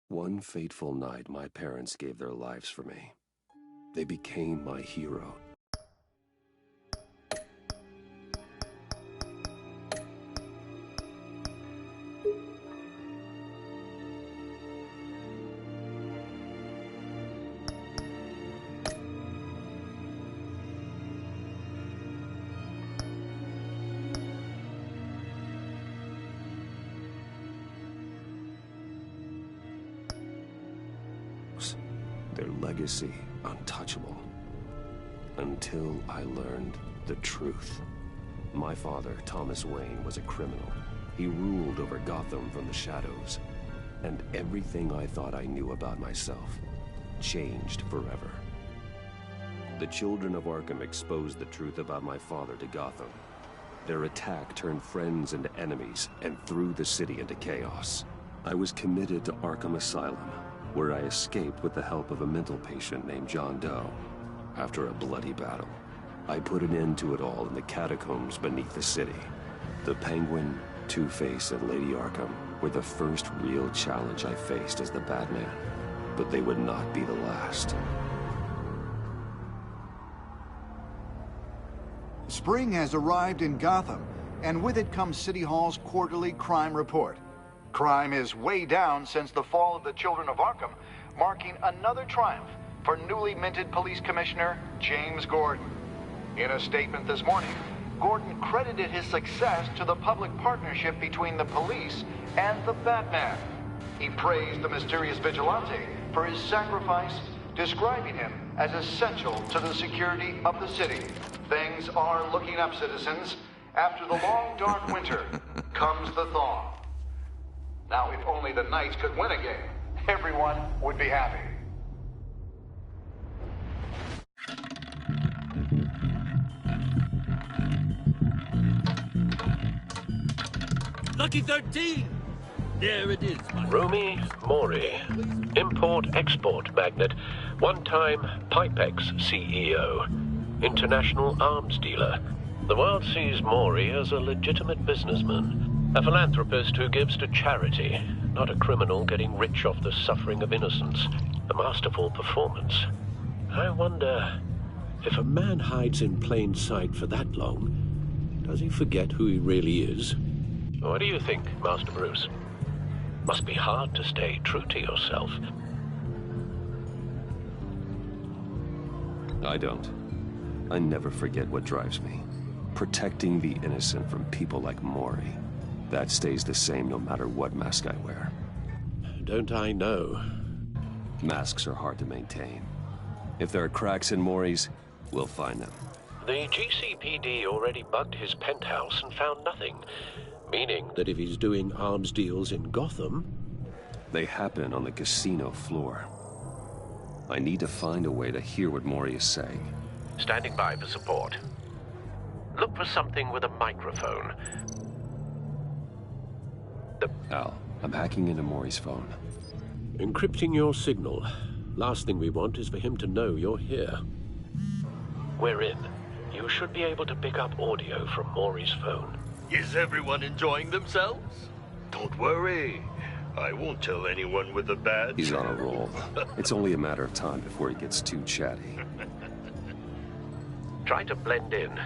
One fateful night, my parents gave their lives for me. They became my hero. Their legacy untouchable. Until I learned the truth. My father, Thomas Wayne, was a criminal. He ruled over Gotham from the shadows. And everything I thought I knew about myself changed forever. The children of Arkham exposed the truth about my father to Gotham. Their attack turned friends into enemies and threw the city into chaos. I was committed to Arkham Asylum, where I escaped with the help of a mental patient named John Doe. After a bloody battle, I put an end to it all in the catacombs beneath the city. The Penguin, Two-Face, and Lady Arkham were the first real challenge I faced as the Batman, but they would not be the last. Spring has arrived in Gotham, and with it comes City Hall's quarterly crime report. Crime is way down since the fall of the Children of Arkham, marking another triumph for newly minted Police Commissioner James Gordon. In a statement this morning, Gordon credited his success to the public partnership between the police and the Batman. He praised the mysterious vigilante for his sacrifice, describing him as essential to the security of the city. Things are looking up, citizens. After the long, dark winter comes the thaw. Now, if only the Knights could win a game, everyone would be happy. Lucky 13! There it is, my Rumi Mori, import-export magnate, one-time Pipex CEO, international arms dealer. The world sees Mori as a legitimate businessman. A philanthropist who gives to charity, not a criminal getting rich off the suffering of innocence. A masterful performance. I wonder, if a man hides in plain sight for that long, does he forget who he really is? What do you think, Master Bruce? Must be hard to stay true to yourself. I don't. I never forget what drives me. Protecting the innocent from people like Mori. That stays the same no matter what mask I wear. Don't I know? Masks are hard to maintain. If there are cracks in Mori's, we'll find them. The GCPD already bugged his penthouse and found nothing. Meaning that if he's doing arms deals in Gotham... They happen on the casino floor. I need to find a way to hear what Mori is saying. Standing by for support. Look for something with a microphone. Al, I'm hacking into Mori's phone. Encrypting your signal. Last thing we want is for him to know you're here. We're in. You should be able to pick up audio from Mori's phone. Is everyone enjoying themselves? Don't worry. I won't tell anyone with a badge. He's on a roll. It's only a matter of time before he gets too chatty. Try to blend in.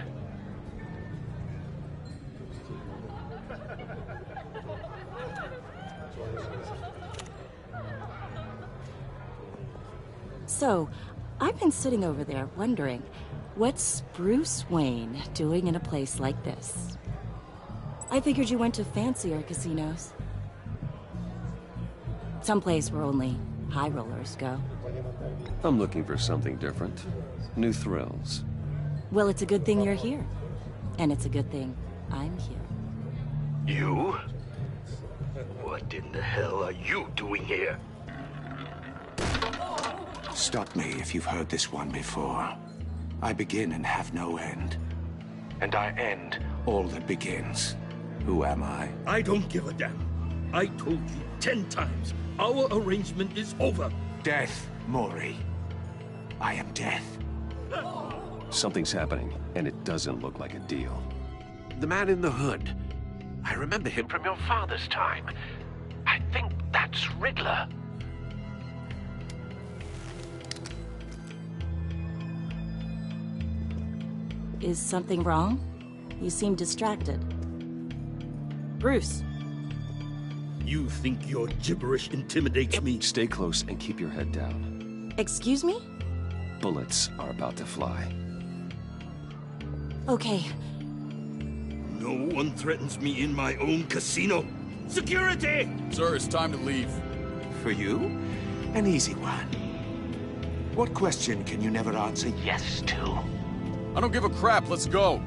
So, I've been sitting over there wondering, what's Bruce Wayne doing in a place like this? I figured you went to fancier casinos. Someplace where only high rollers go. I'm looking for something different. New thrills. Well, it's a good thing you're here. And it's a good thing I'm here. You? What in the hell are you doing here? Stop me if you've heard this one before. I begin and have no end. And I end all that begins. Who am I? I don't give a damn. I told you 10 times. Our arrangement is over. Death, Mori. I am death. Something's happening, and it doesn't look like a deal. The man in the hood. I remember him from your father's time. I think that's Riddler. Is something wrong? You seem distracted. Bruce. You think your gibberish intimidates me? Stay close and keep your head down. Excuse me? Bullets are about to fly. Okay. No one threatens me in my own casino. Security! Sir, it's time to leave. For you, an easy one. What question can you never answer yes to? I don't give a crap, let's go.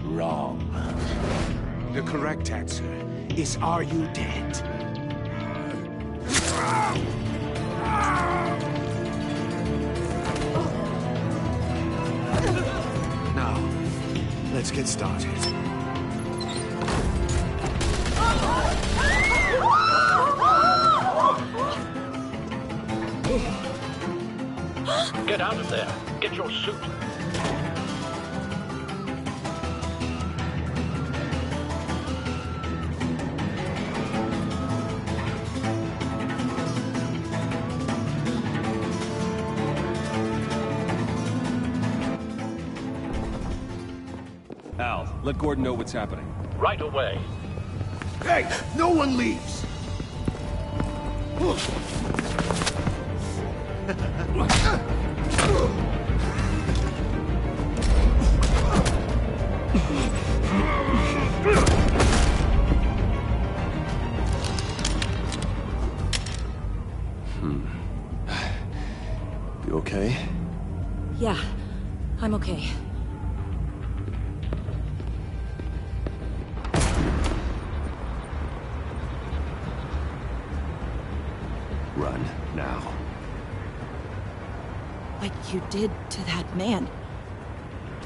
Wrong. The correct answer is, are you dead? Now, let's get started. Get out of there. Get your suit. Al, let Gordon know what's happening. Right away. Hey, no one leaves! You okay? Yeah, I'm okay. Run, now. What you did to that man.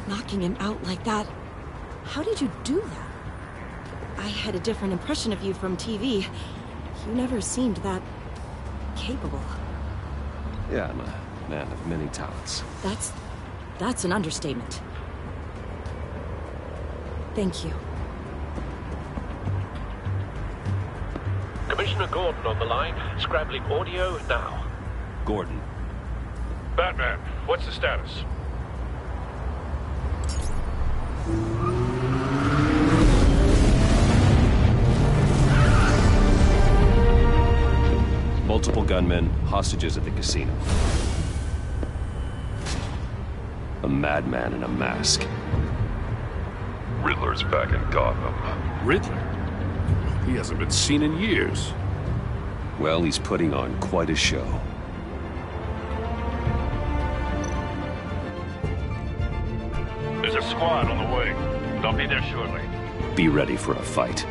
Knocking him out like that. How did you do that? I had a different impression of you from TV. You never seemed that capable. Yeah, I'm a man of many talents. That's an understatement. Thank you. Commissioner Gordon on the line. Scrabbling audio now. Gordon. Batman, what's the status? Multiple gunmen, hostages at the casino. A madman in a mask. Riddler's back in Gotham. Riddler? He hasn't been seen in years. Well, he's putting on quite a show. There's a squad on the way. They'll be there shortly. Be ready for a fight.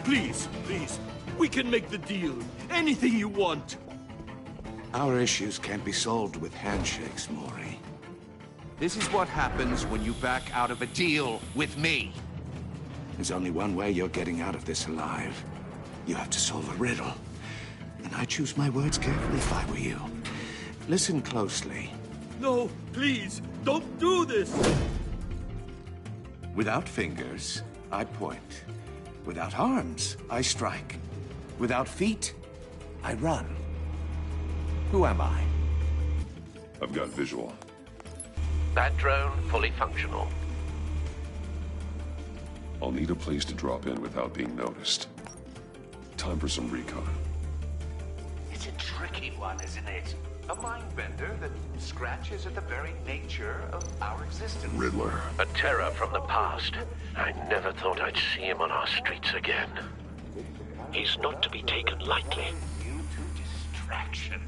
Please, we can make the deal. Anything you want. Our issues can't be solved with handshakes, Maury. This is what happens when you back out of a deal with me. There's only one way you're getting out of this alive. You have to solve a riddle. And I choose my words carefully if I were you. Listen closely. No, please, don't do this! Without fingers, I point. Without arms, I strike. Without feet, I run. Who am I? I've got visual. That drone fully functional. I'll need a place to drop in without being noticed. Time for some recon. It's a tricky one, isn't it? A mind bender that scratches at the very nature of our existence. Riddler. A terror from the past. I never thought I'd see him on our streets again. He's not to be taken lightly. You to distraction,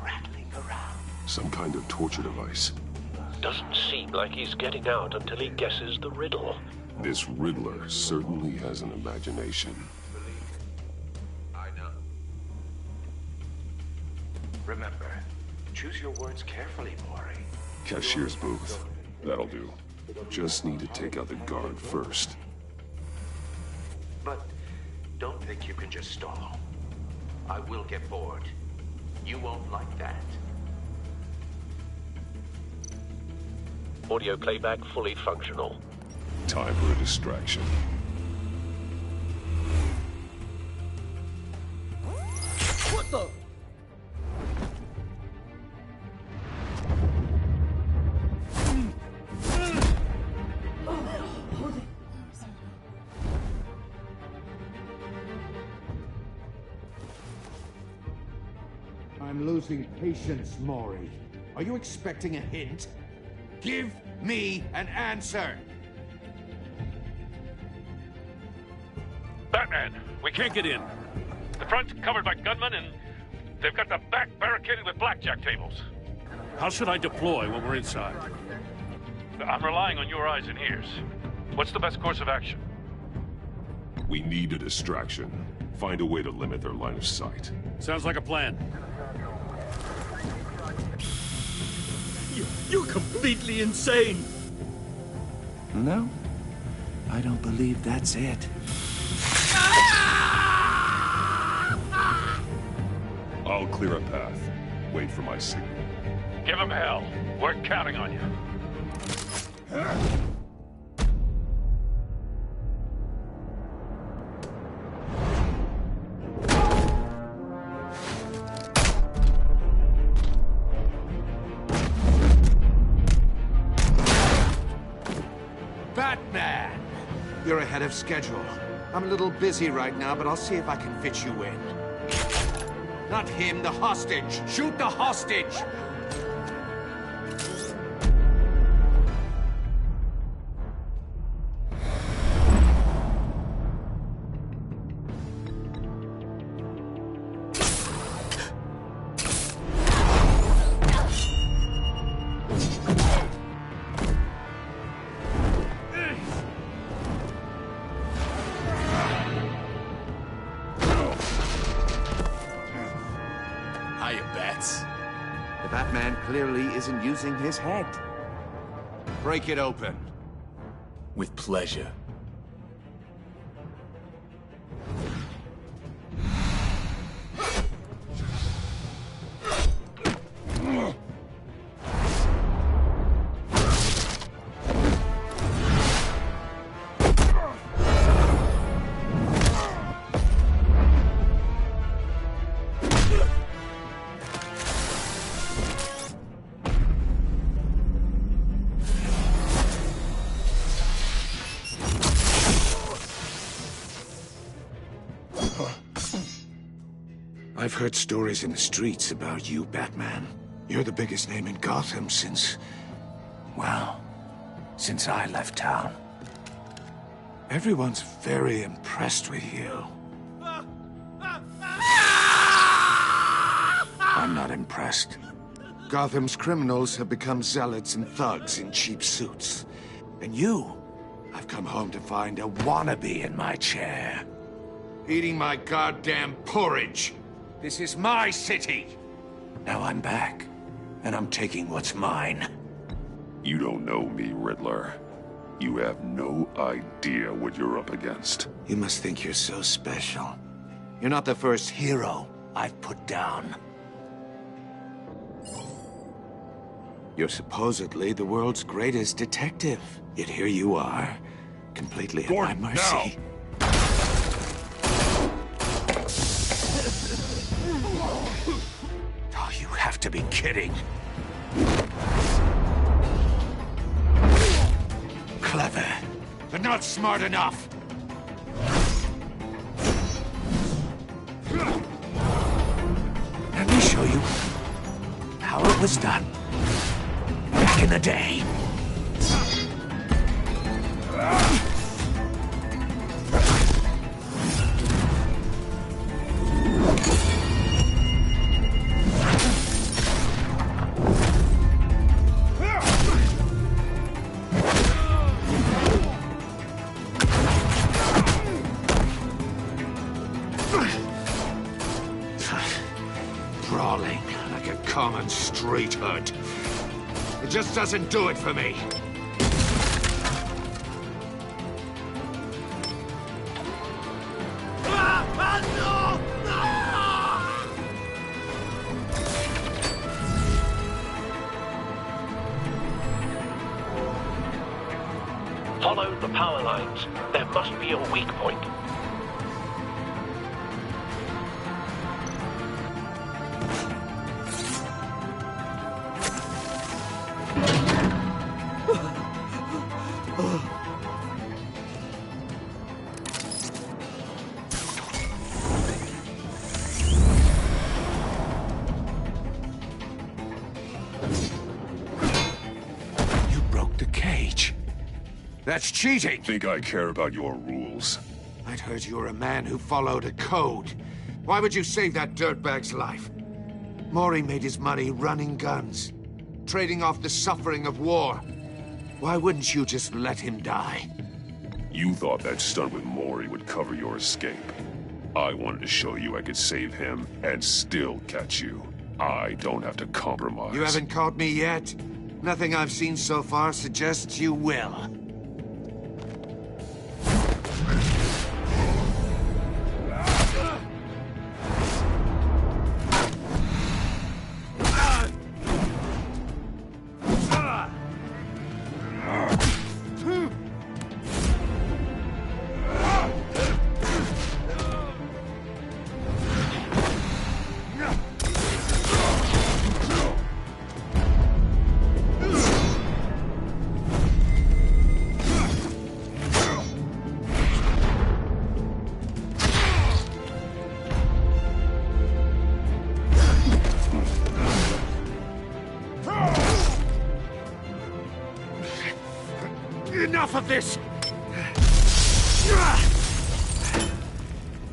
rattling around. Some kind of torture device. Doesn't seem like he's getting out until he guesses the riddle. This Riddler certainly has an imagination. I know. Remember, Choose your words carefully, Mori. Cashier's booth. That'll do. Just need to take out the guard first. But don't think you can just stall. I will get bored. You won't like that. Audio playback fully functional. Time for a distraction. What the? I'm losing patience, Mori. Are you expecting a hint? Give me an answer! Batman, we can't get in. The front's covered by gunmen, and they've got the back barricaded with blackjack tables. How should I deploy when we're inside? I'm relying on your eyes and ears. What's the best course of action? We need a distraction. Find a way to limit their line of sight. Sounds like a plan. You're completely insane! No, I don't believe that's it. I'll clear a path. Wait for my signal. Give them hell. We're counting on you. Batman! You're ahead of schedule. I'm a little busy right now, but I'll see if I can fit you in. Not him, the hostage! Shoot the hostage! Hiya, Bats. The Batman clearly isn't using his head. Break it open. With pleasure. I've heard stories in the streets about you, Batman. You're the biggest name in Gotham since... well, since I left town. Everyone's very impressed with you. I'm not impressed. Gotham's criminals have become zealots and thugs in cheap suits. And you, I've come home to find a wannabe in my chair. Eating my goddamn porridge. This is my city. Now I'm back, and I'm taking what's mine. You don't know me, Riddler. You have no idea what you're up against. You must think you're so special. You're not the first hero I've put down. You're supposedly the world's greatest detective. Yet here you are, completely at my mercy. Oh, you have to be kidding. Clever, but not smart enough. Let me show you how it was done back in the day. Brawling like a common street hood. It just doesn't do it for me. Follow the power lines. There must be a weak point. You broke the cage. That's cheating! Think I care about your rules? I'd heard you were a man who followed a code. Why would you save that dirtbag's life? Maury made his money running guns, trading off the suffering of war. Why wouldn't you just let him die? You thought that stunt with Maury would cover your escape. I wanted to show you I could save him and still catch you. I don't have to compromise. You haven't caught me yet. Nothing I've seen so far suggests you will. Enough of this!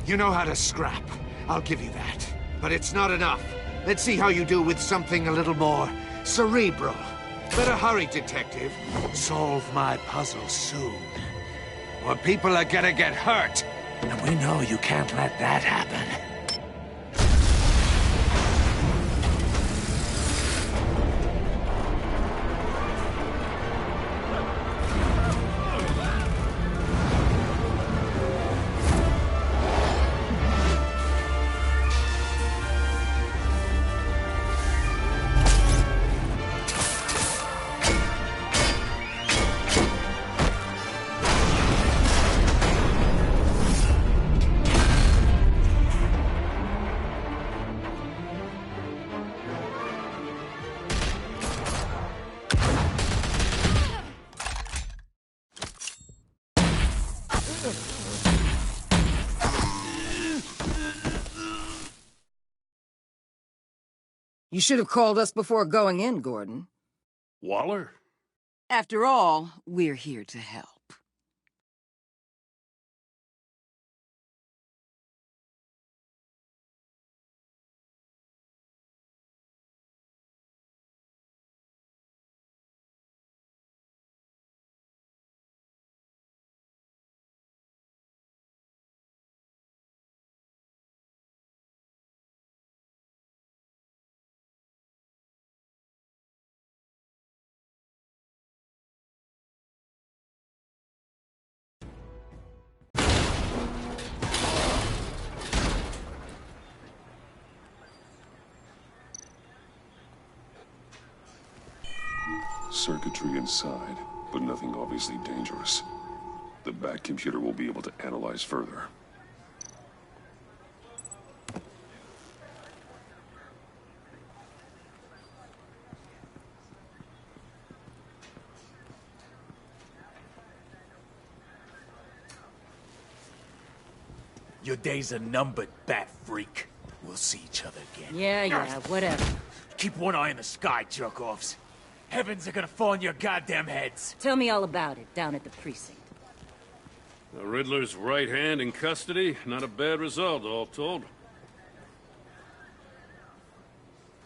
You know how to scrap. I'll give you that. But it's not enough. Let's see how you do with something a little more cerebral. Better hurry, detective. Solve my puzzle soon. Or people are gonna get hurt. And we know you can't let that happen. You should have called us before going in, Gordon. Waller? After all, we're here to help. Circuitry inside, but nothing obviously dangerous. The back computer will be able to analyze further. Your days are numbered, bat freak. We'll see each other again. Yeah, whatever. Keep one eye in the sky, jerk-offs. Heavens are gonna fall on your goddamn heads. Tell me all about it down at the precinct. The Riddler's right hand in custody. Not a bad result, all told.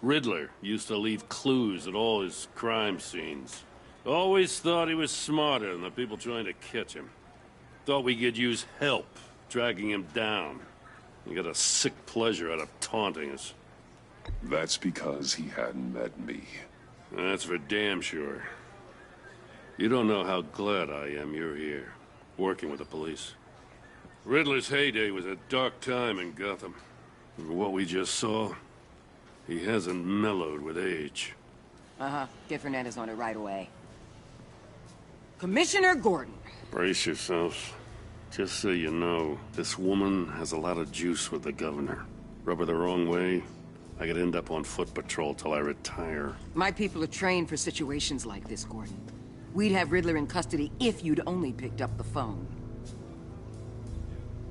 Riddler used to leave clues at all his crime scenes. Always thought he was smarter than the people trying to catch him. Thought we could use help, dragging him down. He got a sick pleasure out of taunting us. That's because he hadn't met me. That's for damn sure. You don't know how glad I am you're here, working with the police. Riddler's heyday was a dark time in Gotham. And what we just saw, he hasn't mellowed with age. Uh-huh. Get Fernandez on it right away. Commissioner Gordon. Brace yourselves. Just so you know, this woman has a lot of juice with the governor. Rub her the wrong way, I could end up on foot patrol till I retire. My people are trained for situations like this, Gordon. We'd have Riddler in custody if you'd only picked up the phone.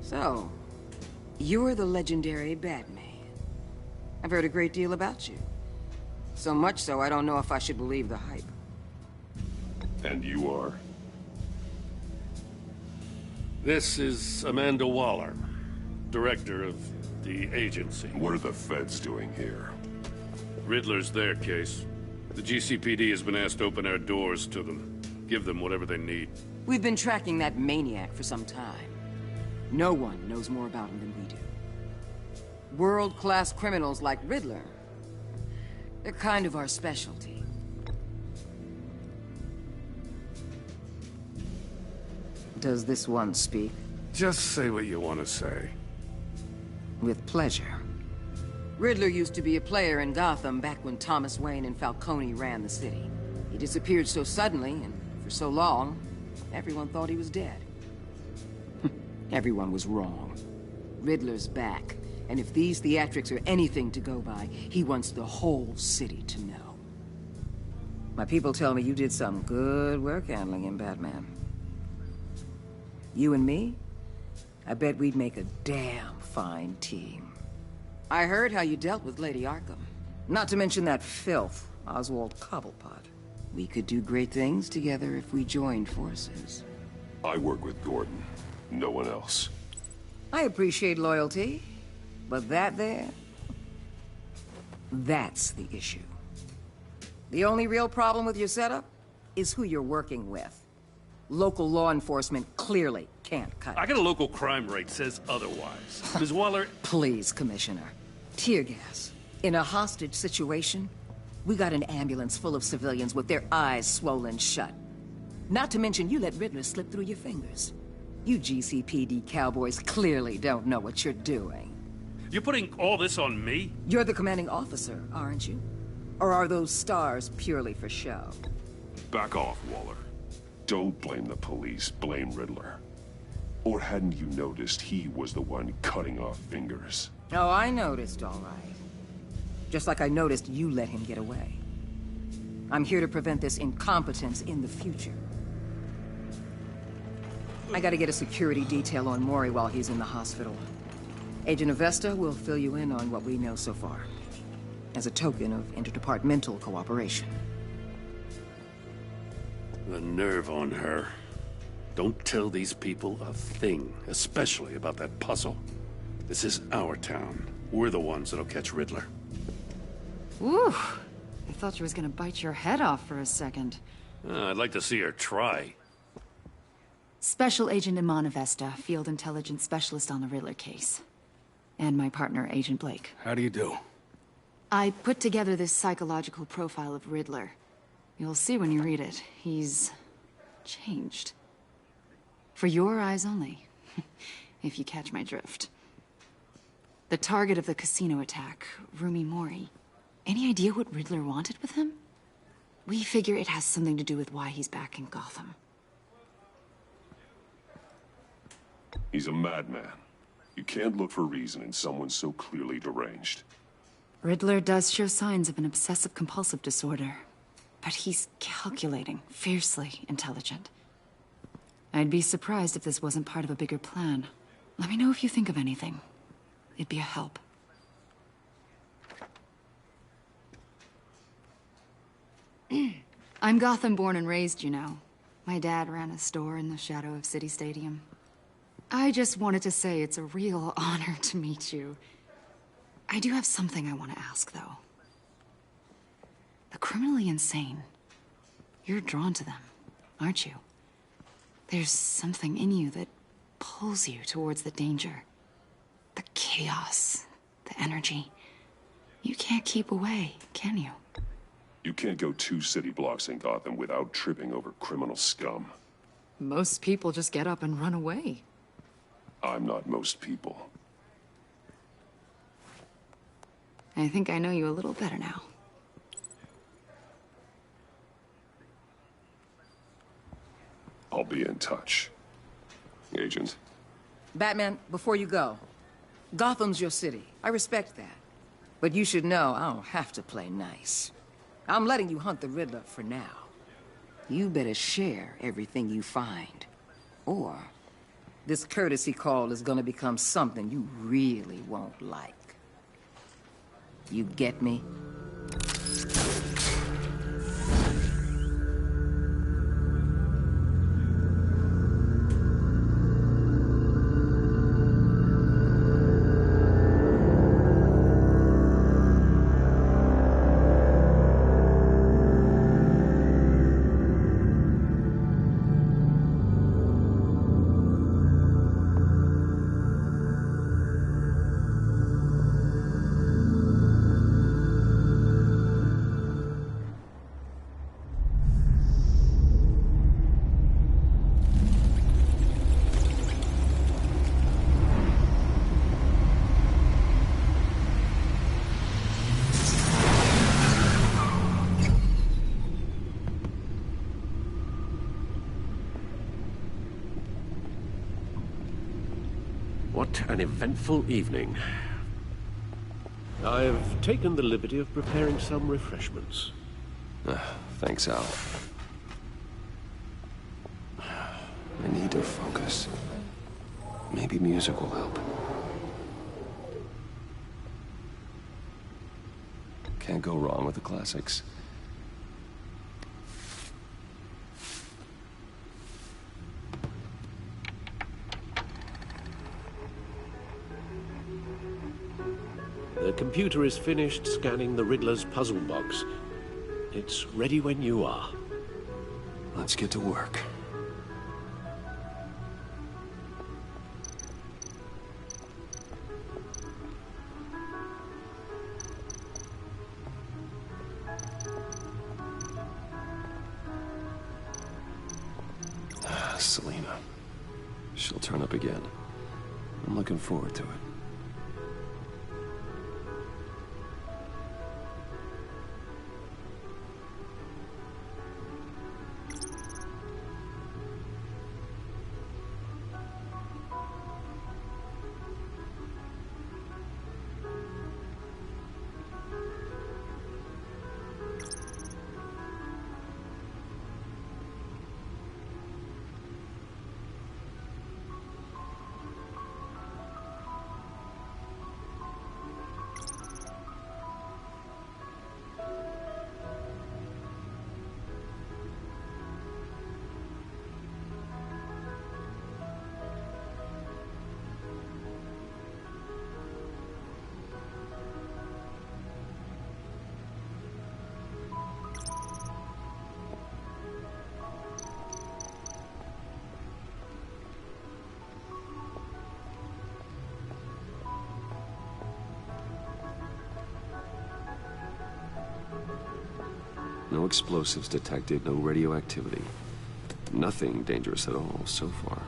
So, you're the legendary Batman. I've heard a great deal about you. So much so, I don't know if I should believe the hype. And you are? This is Amanda Waller, director of the agency. What are the feds doing here? Riddler's their case. The GCPD has been asked to open our doors to them. Give them whatever they need. We've been tracking that maniac for some time. No one knows more about him than we do. World-class criminals like Riddler. They're kind of our specialty. Does this one speak? Just say what you want to say. With pleasure. Riddler used to be a player in Gotham back when Thomas Wayne and Falcone ran the city. He disappeared so suddenly and for so long, everyone thought he was dead. Everyone was wrong. Riddler's back, and if these theatrics are anything to go by, he wants the whole city to know. My people tell me you did some good work handling him, Batman. You and me? I bet we'd make a damn fine team. I heard how you dealt with Lady Arkham. Not to mention that filth, Oswald Cobblepot. We could do great things together if we joined forces. I work with Gordon. No one else. I appreciate loyalty, but that there... that's the issue. The only real problem with your setup is who you're working with. Local law enforcement clearly can't cut it. I got a local crime rate says otherwise. Ms. Waller... Please, Commissioner. Tear gas. In a hostage situation, we got an ambulance full of civilians with their eyes swollen shut. Not to mention you let Riddler slip through your fingers. You GCPD cowboys clearly don't know what you're doing. You're putting all this on me? You're the commanding officer, aren't you? Or are those stars purely for show? Back off, Waller. Don't blame the police, blame Riddler. Or hadn't you noticed he was the one cutting off fingers? Oh, I noticed, all right. Just like I noticed you let him get away. I'm here to prevent this incompetence in the future. I gotta get a security detail on Mori while he's in the hospital. Agent Avesta will fill you in on what we know so far, as a token of interdepartmental cooperation. The nerve on her. Don't tell these people a thing, especially about that puzzle. This is our town. We're the ones that'll catch Riddler. Ooh, I thought she was gonna bite your head off for a second. I'd like to see her try. Special Agent Iman Avesta, Field Intelligence Specialist on the Riddler case. And my partner, Agent Blake. How do you do? I put together this psychological profile of Riddler. You'll see when you read it. He's... changed. For your eyes only. If you catch my drift. The target of the casino attack, Rumi Mori. Any idea what Riddler wanted with him? We figure it has something to do with why he's back in Gotham. He's a madman. You can't look for reason in someone so clearly deranged. Riddler does show signs of an obsessive-compulsive disorder. But he's calculating, fiercely intelligent. I'd be surprised if this wasn't part of a bigger plan. Let me know if you think of anything. It'd be a help. I'm Gotham born and raised, you know. My dad ran a store in the shadow of City Stadium. I just wanted to say it's a real honor to meet you. I do have something I want to ask, though. The criminally insane. You're drawn to them, aren't you? There's something in you that pulls you towards the danger. The chaos, the energy. You can't keep away, can you? You can't go 2 city blocks in Gotham without tripping over criminal scum. Most people just get up and run away. I'm not most people. I think I know you a little better now. I'll be in touch. Agent. Batman, before you go, Gotham's your city. I respect that. But you should know I don't have to play nice. I'm letting you hunt the Riddler for now. You better share everything you find. Or this courtesy call is gonna become something you really won't like. You get me? What an eventful evening. I've taken the liberty of preparing some refreshments. Thanks, Al. I need to focus. Maybe music will help. Can't go wrong with the classics. The computer is finished scanning the Riddler's puzzle box. It's ready when you are. Let's get to work. Selina. She'll turn up again. I'm looking forward to it. No explosives detected, no radioactivity. Nothing dangerous at all so far.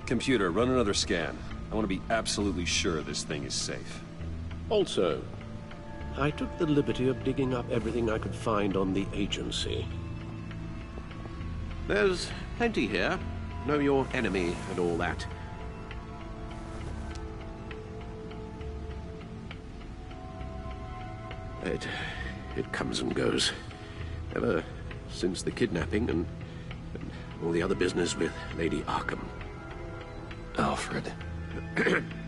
Computer, run another scan. I want to be absolutely sure this thing is safe. Also, I took the liberty of digging up everything I could find on the agency. There's plenty here. Know your enemy and all that. It comes and goes. Ever since the kidnapping and all the other business with Lady Arkham. Alfred.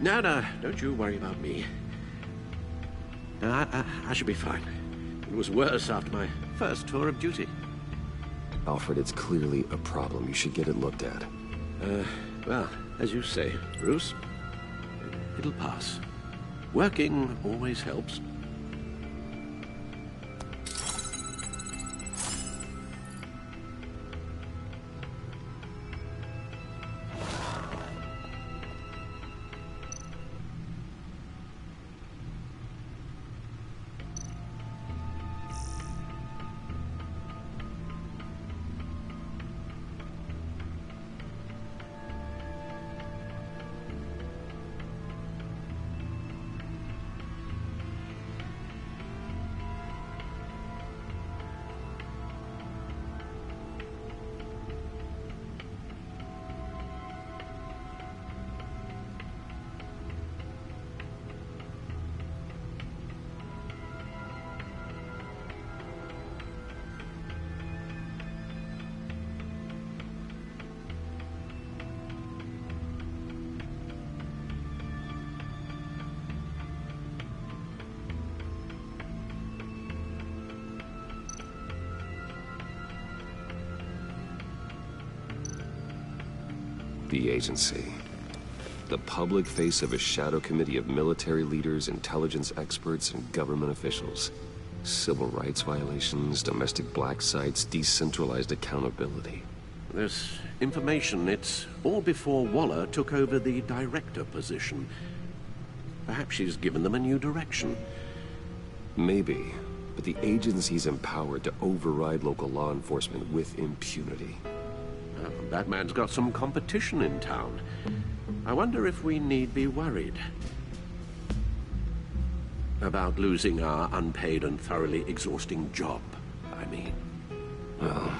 No, don't you worry about me. I should be fine. It was worse after my first tour of duty. Alfred, it's clearly a problem. You should get it looked at. Well, as you say, Bruce, it'll pass. Working always helps. The agency. The public face of a shadow committee of military leaders, intelligence experts, and government officials. Civil rights violations, domestic black sites, decentralized accountability. This information, it's all before Waller took over the director position. Perhaps she's given them a new direction. Maybe, but the agency's empowered to override local law enforcement with impunity. Batman's got some competition in town. I wonder if we need be worried about losing our unpaid and thoroughly exhausting job, I mean. Well,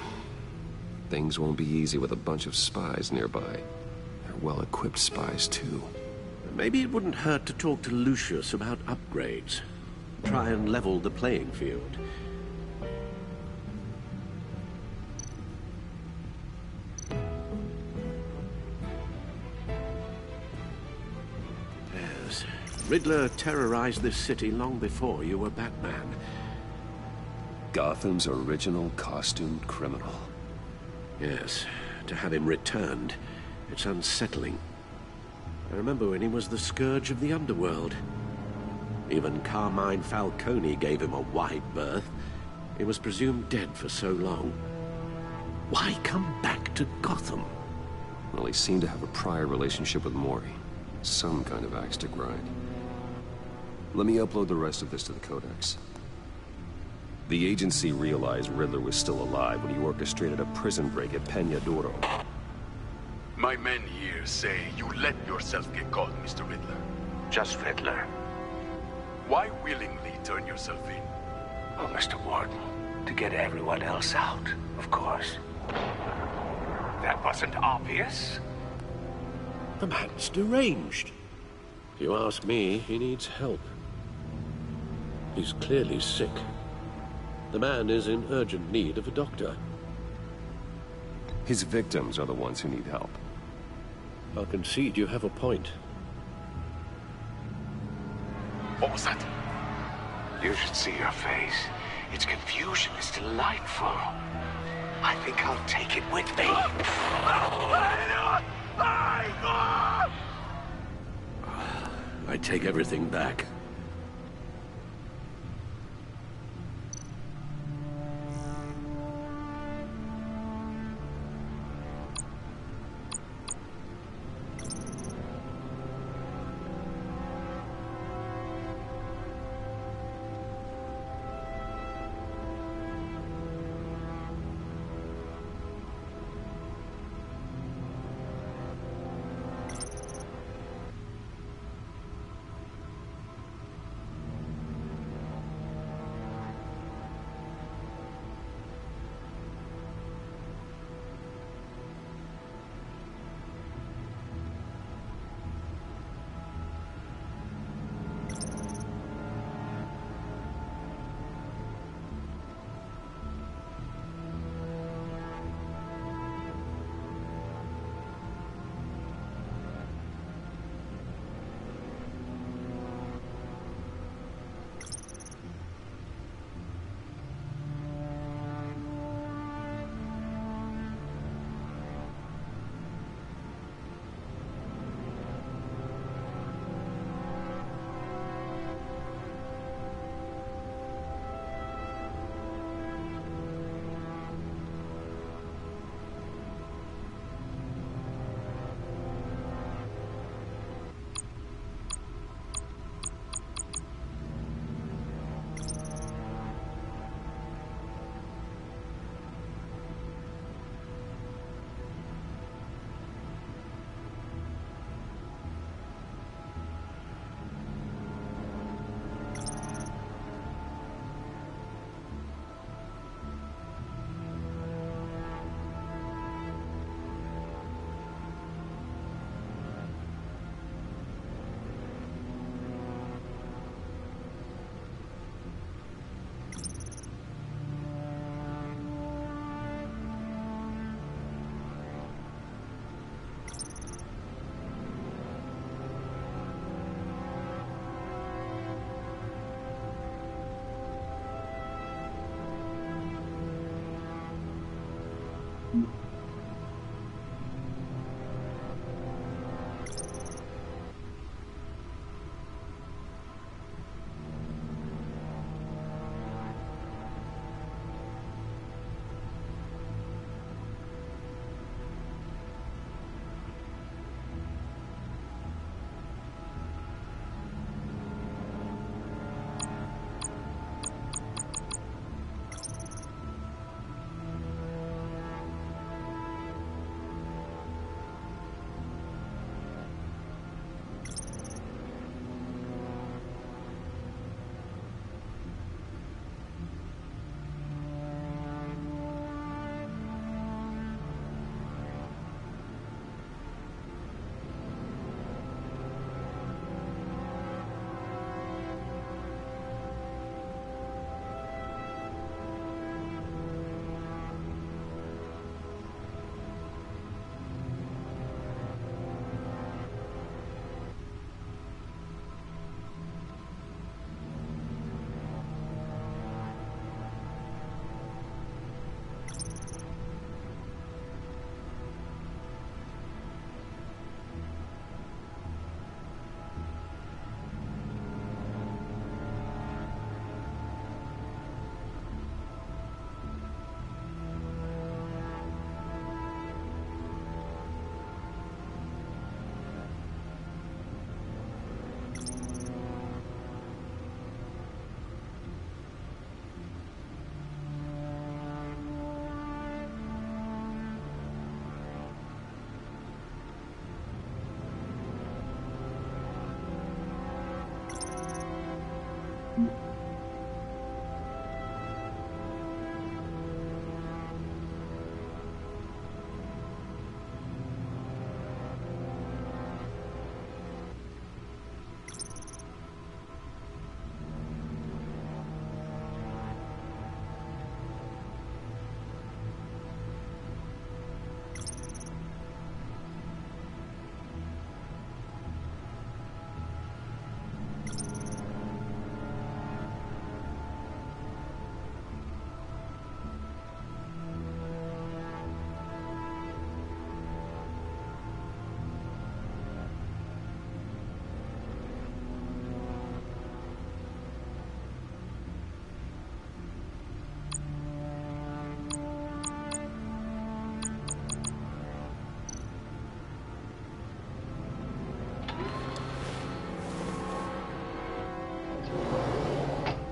things won't be easy with a bunch of spies nearby. They're well-equipped spies, too. Maybe it wouldn't hurt to talk to Lucius about upgrades. Try and level the playing field. Yes, Riddler terrorized this city long before you were Batman. Gotham's original costumed criminal. Yes, to have him returned, it's unsettling. I remember when he was the scourge of the underworld. Even Carmine Falcone gave him a wide berth. He was presumed dead for so long. Why come back to Gotham? Well, he seemed to have a prior relationship with Mori. Some kind of axe to grind. Let me upload the rest of this to the Codex. The agency realized Riddler was still alive when he orchestrated a prison break at Peña Duro. My men here say you let yourself get caught, Mr. Riddler. Just Riddler. Why willingly turn yourself in? Oh, Mr. Warden, to get everyone else out, of course. That wasn't obvious. The man's deranged. If you ask me, he needs help. He's clearly sick. The man is in urgent need of a doctor. His victims are the ones who need help. I'll concede you have a point. What was that? You should see your face. Its confusion is delightful. I think I'll take it with me. I take everything back.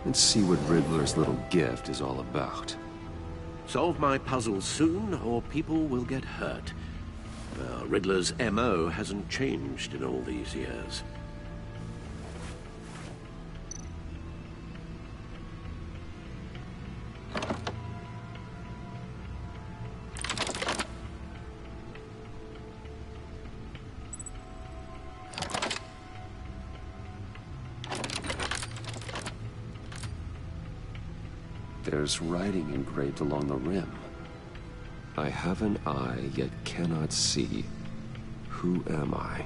Let's see what Riddler's little gift is all about. Solve my puzzle soon, or people will get hurt. Riddler's MO hasn't changed in all these years. There's writing engraved along the rim. I have an eye, yet cannot see. Who am I?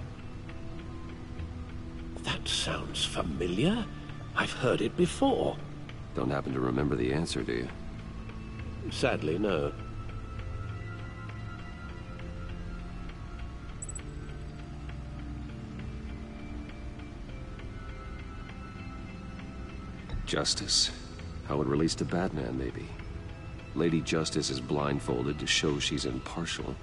That sounds familiar. I've heard it before. Don't happen to remember the answer, do you? Sadly, no. Justice. How it relates to Batman, maybe. Lady Justice is blindfolded to show she's impartial.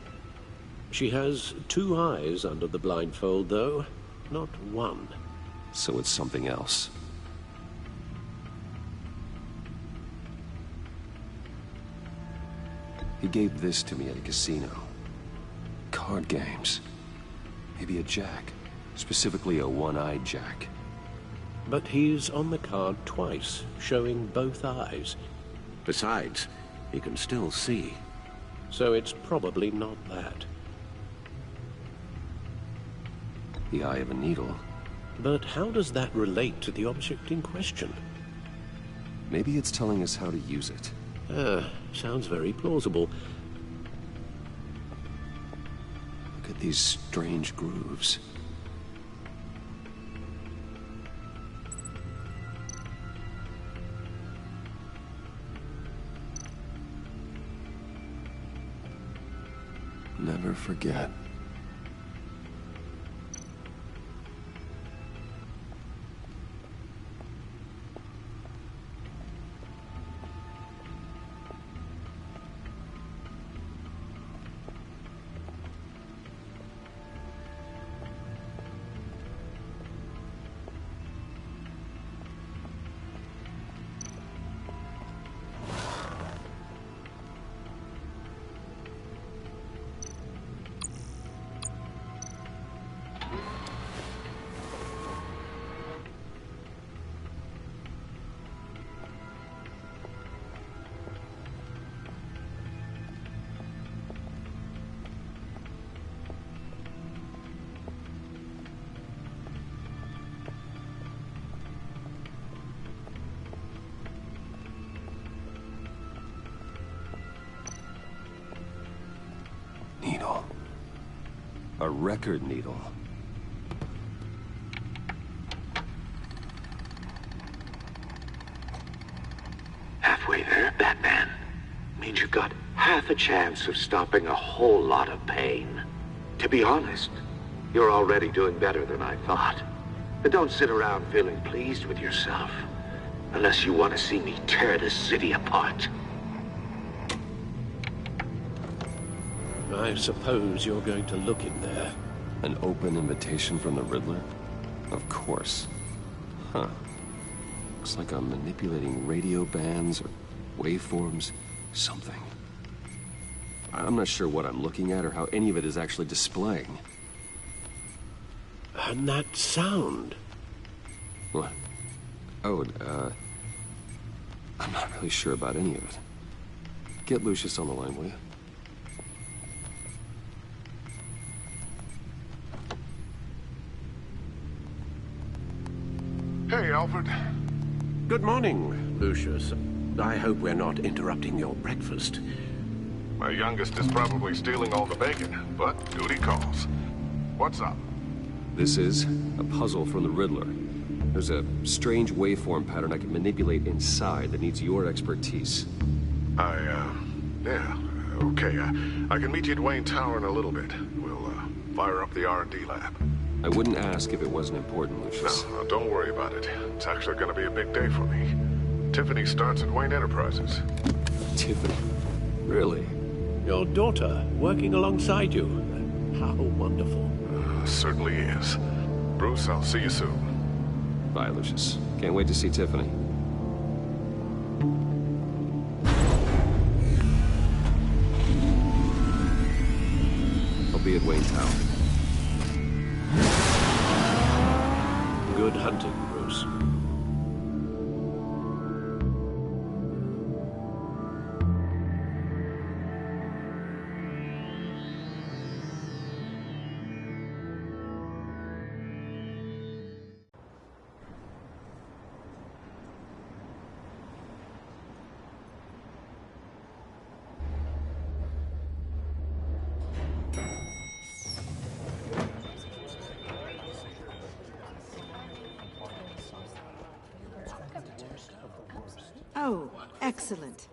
She has 2 eyes under the blindfold, though, not 1. So it's something else. He gave this to me at a casino. Card games. Maybe a jack. Specifically a one-eyed jack. But he's on the card twice, showing both eyes. Besides, he can still see. So it's probably not that. The eye of a needle. But how does that relate to the object in question? Maybe it's telling us how to use it. Sounds very plausible. Look at these strange grooves. Never forget. Needle. A record needle. Halfway there, Batman. Means you've got half a chance of stopping a whole lot of pain. To be honest, you're already doing better than I thought. But don't sit around feeling pleased with yourself. Unless you want to see me tear this city apart. I suppose you're going to look in there. An open invitation from the Riddler? Of course. Huh. Looks like I'm manipulating radio bands or waveforms. Something. I'm not sure what I'm looking at or how any of it is actually displaying. And that sound. What? Oh, I'm not really sure about any of it. Get Lucius on the line, will you? Hey, Alfred. Good morning, Lucius. I hope we're not interrupting your breakfast. My youngest is probably stealing all the bacon, but duty calls. What's up? This is a puzzle from the Riddler. There's a strange waveform pattern I can manipulate inside that needs your expertise. Yeah, okay. I can meet you at Wayne Tower in a little bit. We'll, fire up the R&D lab. I wouldn't ask if it wasn't important, Lucius. No, don't worry about it. It's actually gonna be a big day for me. Tiffany starts at Wayne Enterprises. Tiffany? Really? Your daughter, working alongside you. How wonderful. Certainly is. Bruce, I'll see you soon. Bye, Lucius. Can't wait to see Tiffany. I'll be at Wayne Tower. Good hunting, Bruce. Oh, excellent.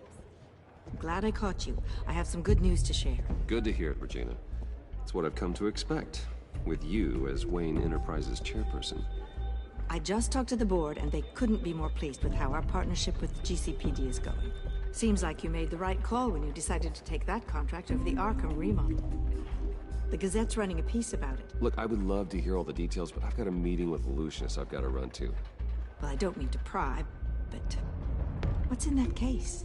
Glad I caught you. I have some good news to share. Good to hear it, Regina. It's what I've come to expect, with you as Wayne Enterprises chairperson. I just talked to the board, and they couldn't be more pleased with how our partnership with GCPD is going. Seems like you made the right call when you decided to take that contract over the Arkham remodel. The Gazette's running a piece about it. Look, I would love to hear all the details, but I've got a meeting with Lucius I've got to run to. Well, I don't mean to pry, but what's in that case?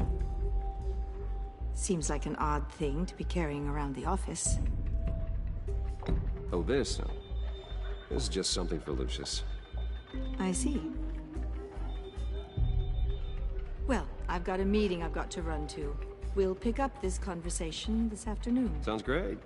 Seems like an odd thing to be carrying around the office. Oh, this? No. This is just something for Lucius. I see. Well, I've got a meeting I've got to run to. We'll pick up this conversation this afternoon. Sounds great.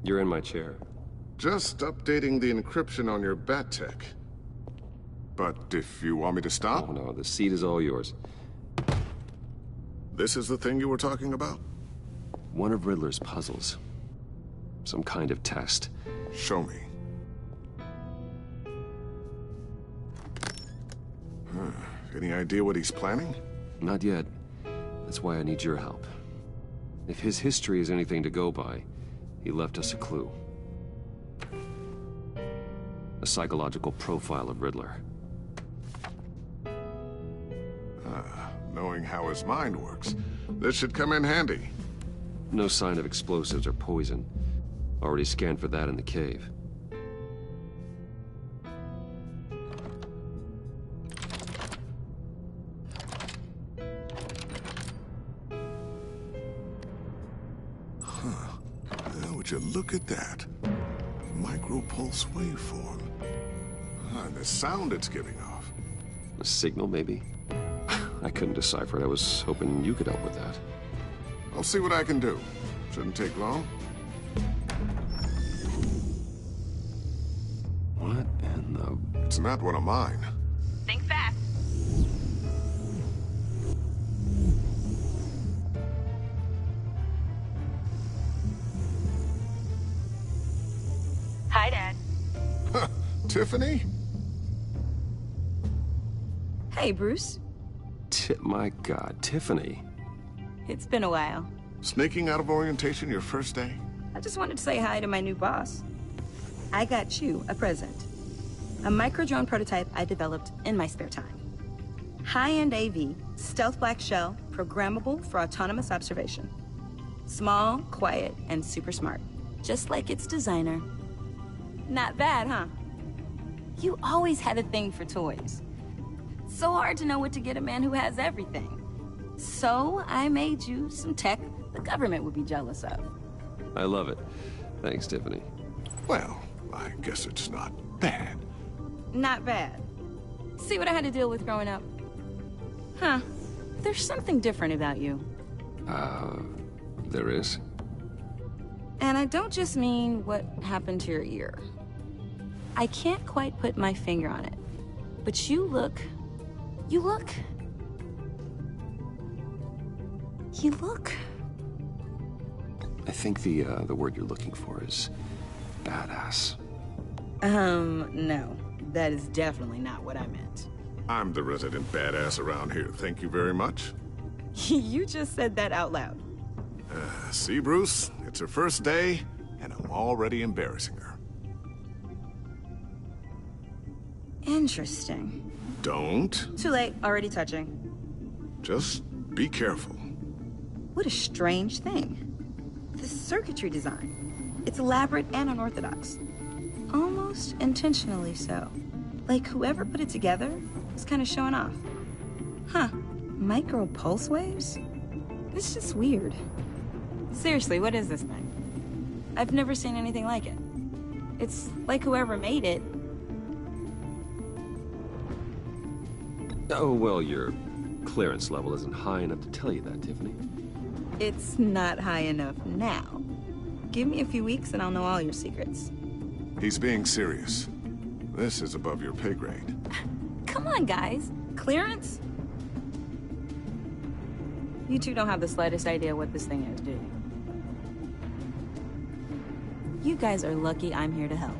You're in my chair. Just updating the encryption on your Bat-Tech. But if you want me to stop? Oh, no, the seat is all yours. This is the thing you were talking about? One of Riddler's puzzles. Some kind of test. Show me. Any idea what he's planning? Not yet. That's why I need your help. If his history is anything to go by, he left us a clue. A psychological profile of Riddler. Knowing how his mind works, this should come in handy. No sign of explosives or poison. Already scanned for that in the cave. Would you look at that? Micropulse waveform. And the sound it's giving off. A signal, maybe? I couldn't decipher it. I was hoping you could help with that. I'll see what I can do. Shouldn't take long. What in the... It's not one of mine. Think fast. Hi, Dad. Tiffany? Hey, Bruce. My God, Tiffany. It's been a while. Sneaking out of orientation your first day? I just wanted to say hi to my new boss. I got you a present. A micro-drone prototype I developed in my spare time. High-end AV, stealth black shell, programmable for autonomous observation. Small, quiet, and super smart. Just like its designer. Not bad, huh? You always had a thing for toys. So hard to know what to get a man who has everything. So I made you some tech the government would be jealous of. I love it. Thanks, Tiffany. Well, I guess it's not bad. Not bad. See what I had to deal with growing up? Huh. There's something different about you. There is? And I don't just mean what happened to your ear. I can't quite put my finger on it. But you look... I think the word you're looking for is badass. No. That is definitely not what I meant. I'm the resident badass around here. Thank you very much. You just said that out loud. See, Bruce? It's her first day, and I'm already embarrassing her. Interesting. Don't. Too late. Already touching. Just be careful. What a strange thing. The circuitry design. It's elaborate and unorthodox. Almost intentionally so. Like whoever put it together was kind of showing off. Huh. Micro pulse waves? It's just weird. Seriously, what is this thing? I've never seen anything like it. It's like whoever made it. Oh, well, your clearance level isn't high enough to tell you that, Tiffany. It's not high enough now. Give me a few weeks and I'll know all your secrets. He's being serious. This is above your pay grade. Come on, guys. Clearance? You two don't have the slightest idea what this thing is, do you? You guys are lucky I'm here to help.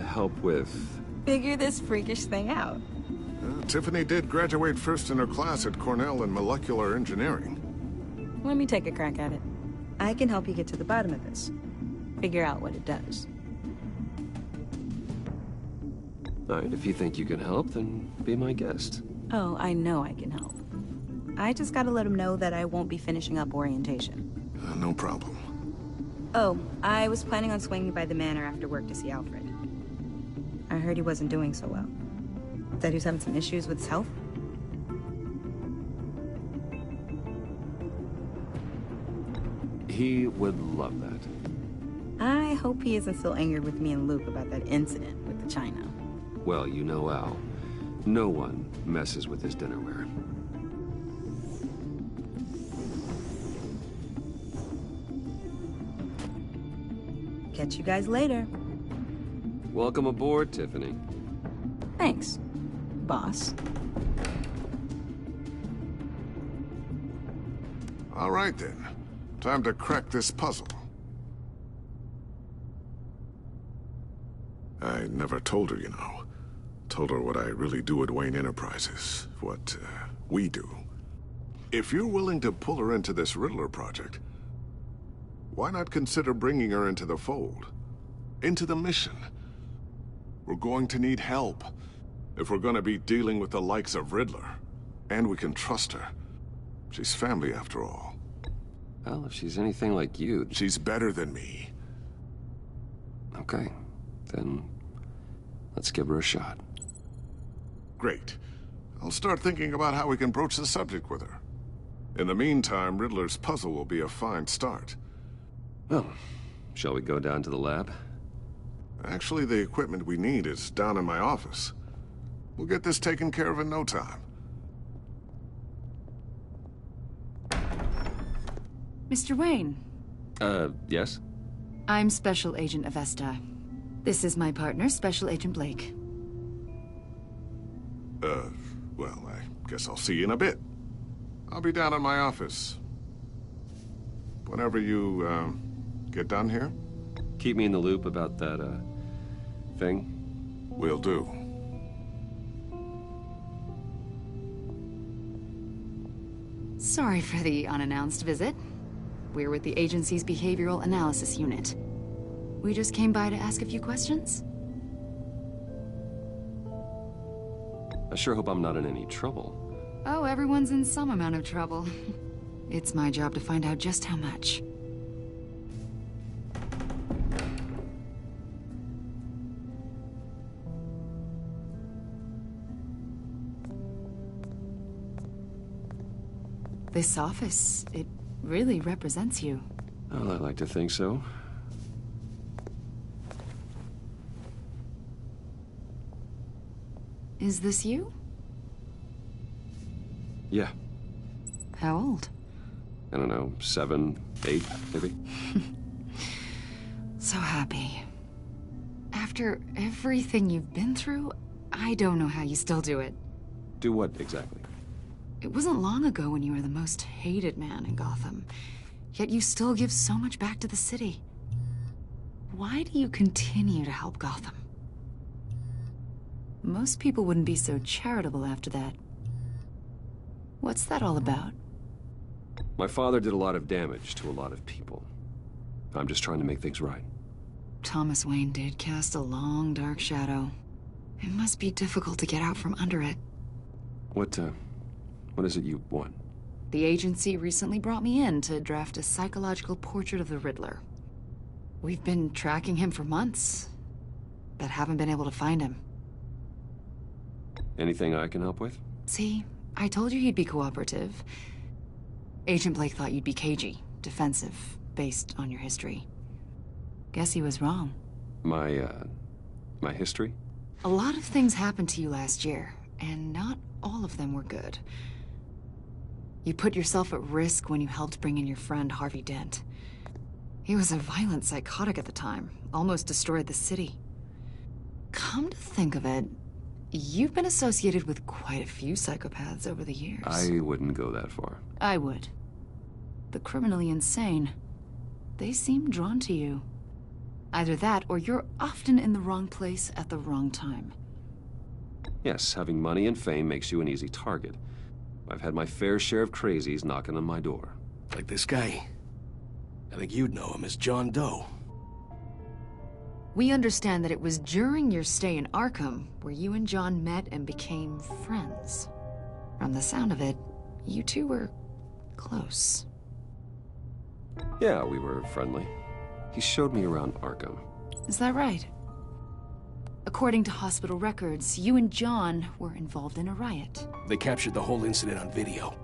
Help with... Figure this freakish thing out. Tiffany did graduate first in her class at Cornell in molecular engineering. Let me take a crack at it. I can help you get to the bottom of this. Figure out what it does. All right, if you think you can help, then be my guest. Oh, I know I can help. I just gotta let him know that I won't be finishing up orientation. No problem. Oh, I was planning on swinging by the manor after work to see Alfred. I heard he wasn't doing so well. That he was having some issues with his health. He would love that. I hope he isn't still angered with me and Luke about that incident with the china. Well, you know Al. No one messes with his dinnerware. Catch you guys later. Welcome aboard, Tiffany. Thanks, boss. All right, then. Time to crack this puzzle. I never told her, you know. Told her what I really do at Wayne Enterprises. What, we do. If you're willing to pull her into this Riddler project, why not consider bringing her into the fold? Into the mission? We're going to need help. If we're gonna be dealing with the likes of Riddler. And we can trust her. She's family, after all. Well, if she's anything like you... She's better than me. Okay. Then... let's give her a shot. Great. I'll start thinking about how we can broach the subject with her. In the meantime, Riddler's puzzle will be a fine start. Well, shall we go down to the lab? Actually, the equipment we need is down in my office. We'll get this taken care of in no time. Mr. Wayne. Yes? I'm Special Agent Avesta. This is my partner, Special Agent Blake. Well, I guess I'll see you in a bit. I'll be down in my office. Whenever you, get done here? Keep me in the loop about that, thing? Will do. Sorry for the unannounced visit. We're with the agency's Behavioral Analysis Unit. We just came by to ask a few questions. I sure hope I'm not in any trouble. Oh, everyone's in some amount of trouble. It's my job to find out just how much. This office, it really represents you. Well, I like to think so. Is this you? Yeah. How old? I don't know, 7, 8, maybe? So happy. After everything you've been through, I don't know how you still do it. Do what, exactly? It wasn't long ago when you were the most hated man in Gotham. Yet you still give so much back to the city. Why do you continue to help Gotham? Most people wouldn't be so charitable after that. What's that all about? My father did a lot of damage to a lot of people. I'm just trying to make things right. Thomas Wayne did cast a long, dark shadow. It must be difficult to get out from under it. What is it you want? The agency recently brought me in to draft a psychological portrait of the Riddler. We've been tracking him for months, but haven't been able to find him. Anything I can help with? See, I told you he'd be cooperative. Agent Blake thought you'd be cagey, defensive, based on your history. Guess he was wrong. My history? A lot of things happened to you last year, and not all of them were good. You put yourself at risk when you helped bring in your friend Harvey Dent. He was a violent psychotic at the time, almost destroyed the city. Come to think of it, you've been associated with quite a few psychopaths over the years. I wouldn't go that far. I would. The criminally insane. They seem drawn to you. Either that, or you're often in the wrong place at the wrong time. Yes, having money and fame makes you an easy target. I've had my fair share of crazies knocking on my door. Like this guy. I think you'd know him as John Doe. We understand that it was during your stay in Arkham where you and John met and became friends. From the sound of it, you two were close. Yeah, we were friendly. He showed me around Arkham. Is that right? According to hospital records, you and John were involved in a riot. They captured the whole incident on video.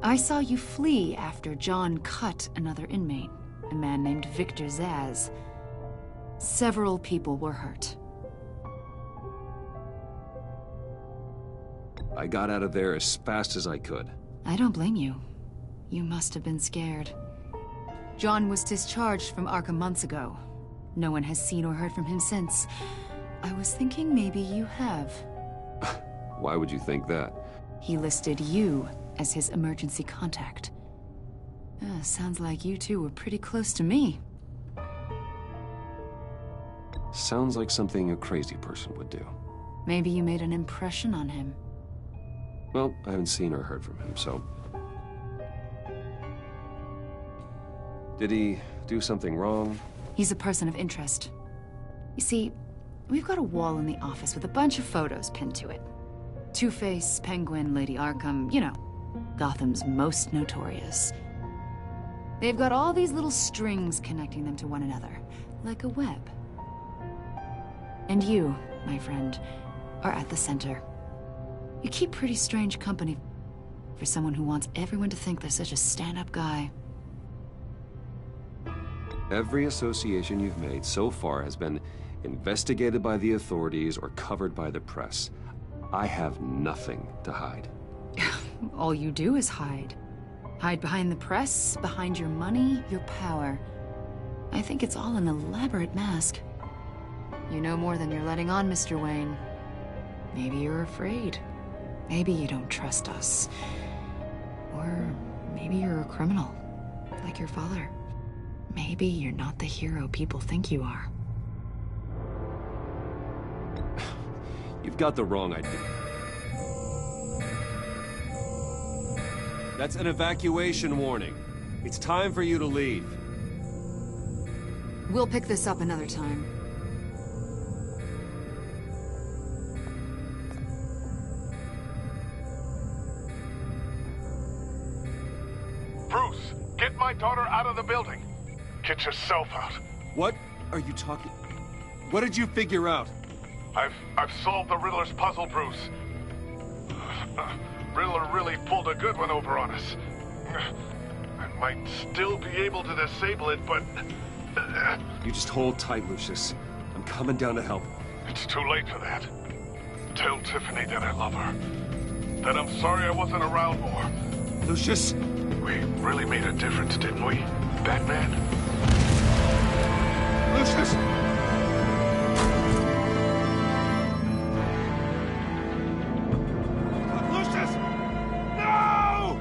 I saw you flee after John cut another inmate, a man named Victor Zsasz. Several people were hurt. I got out of there as fast as I could. I don't blame you. You must have been scared. John was discharged from Arkham months ago. No one has seen or heard from him since. I was thinking maybe you have. Why would you think that? He listed you as his emergency contact. Sounds like you two were pretty close to me. Sounds like something a crazy person would do. Maybe you made an impression on him. Well, I haven't seen or heard from him, so... Did he do something wrong? He's a person of interest. You see, we've got a wall in the office with a bunch of photos pinned to it. Two-Face, Penguin, Lady Arkham, you know, Gotham's most notorious. They've got all these little strings connecting them to one another, like a web. And you, my friend, are at the center. You keep pretty strange company for someone who wants everyone to think they're such a stand-up guy. Every association you've made so far has been investigated by the authorities or covered by the press. I have nothing to hide. All you do is hide. Hide behind the press, behind your money, your power. I think it's all an elaborate mask. You know more than you're letting on, Mr. Wayne. Maybe you're afraid. Maybe you don't trust us. Or maybe you're a criminal, like your father. Maybe you're not the hero people think you are. You've got the wrong idea. That's an evacuation warning. It's time for you to leave. We'll pick this up another time. Bruce, get my daughter out of the building. Get yourself out. What are you talking? What did you figure out? I've solved the Riddler's puzzle, Bruce. Riddler really pulled a good one over on us. I might still be able to disable it, but... You just hold tight, Lucius. I'm coming down to help. It's too late for that. Tell Tiffany that I love her. That I'm sorry I wasn't around more. Lucius! We really made a difference, didn't we, Batman? Lucius! Lucius! No!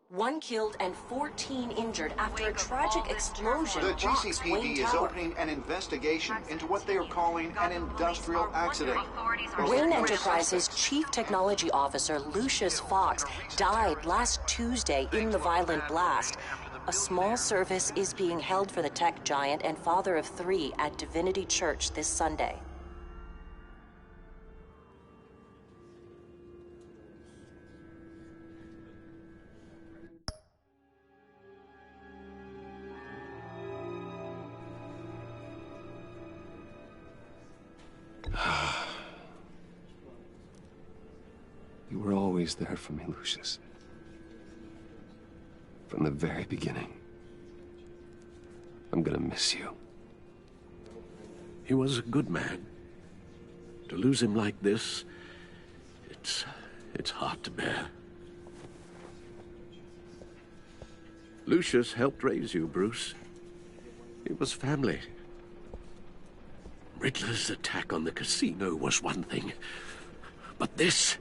One killed and 14 injured after a tragic explosion. The rocks GCPD Wayne is Tower. opening an investigation into what they are calling an industrial accident. Wayne Enterprises' Chief Technology Officer, Lucius Fox, died last Tuesday in the violent blast. A small service is being held for the tech giant and father of 3 at Divinity Church this Sunday. You were always there for me, Lucius. From the very beginning. I'm gonna miss you. He was a good man. To lose him like this, it's hard to bear. Lucius helped raise you, Bruce. It was family. Riddler's attack on the casino was one thing, but this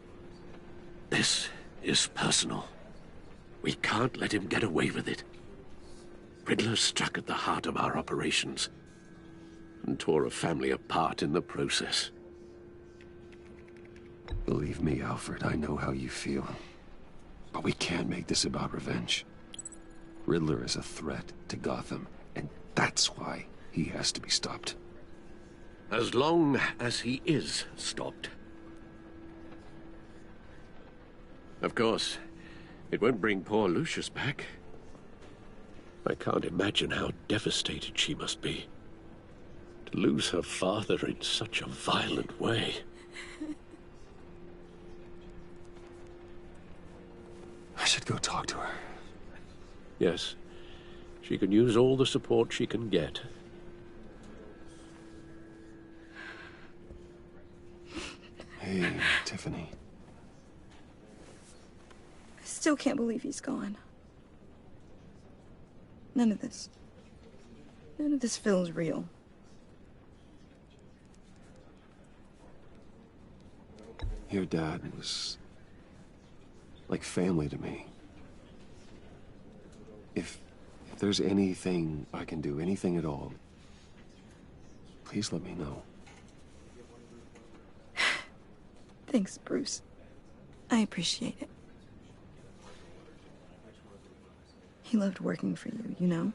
is personal. We can't let him get away with it. Riddler struck at the heart of our operations and tore a family apart in the process. Believe me, Alfred, I know how you feel. But we can't make this about revenge. Riddler is a threat to Gotham, and that's why he has to be stopped. As long as he is stopped. Of course, it won't bring poor Lucius back. I can't imagine how devastated she must be. To lose her father in such a violent way. I should go talk to her. Yes, she can use all the support she can get. Hey, Tiffany. I still can't believe he's gone. None of this feels real. Your dad was like family to me. If there's anything I can do, anything at all, please let me know. Thanks, Bruce. I appreciate it. He loved working for you, you know?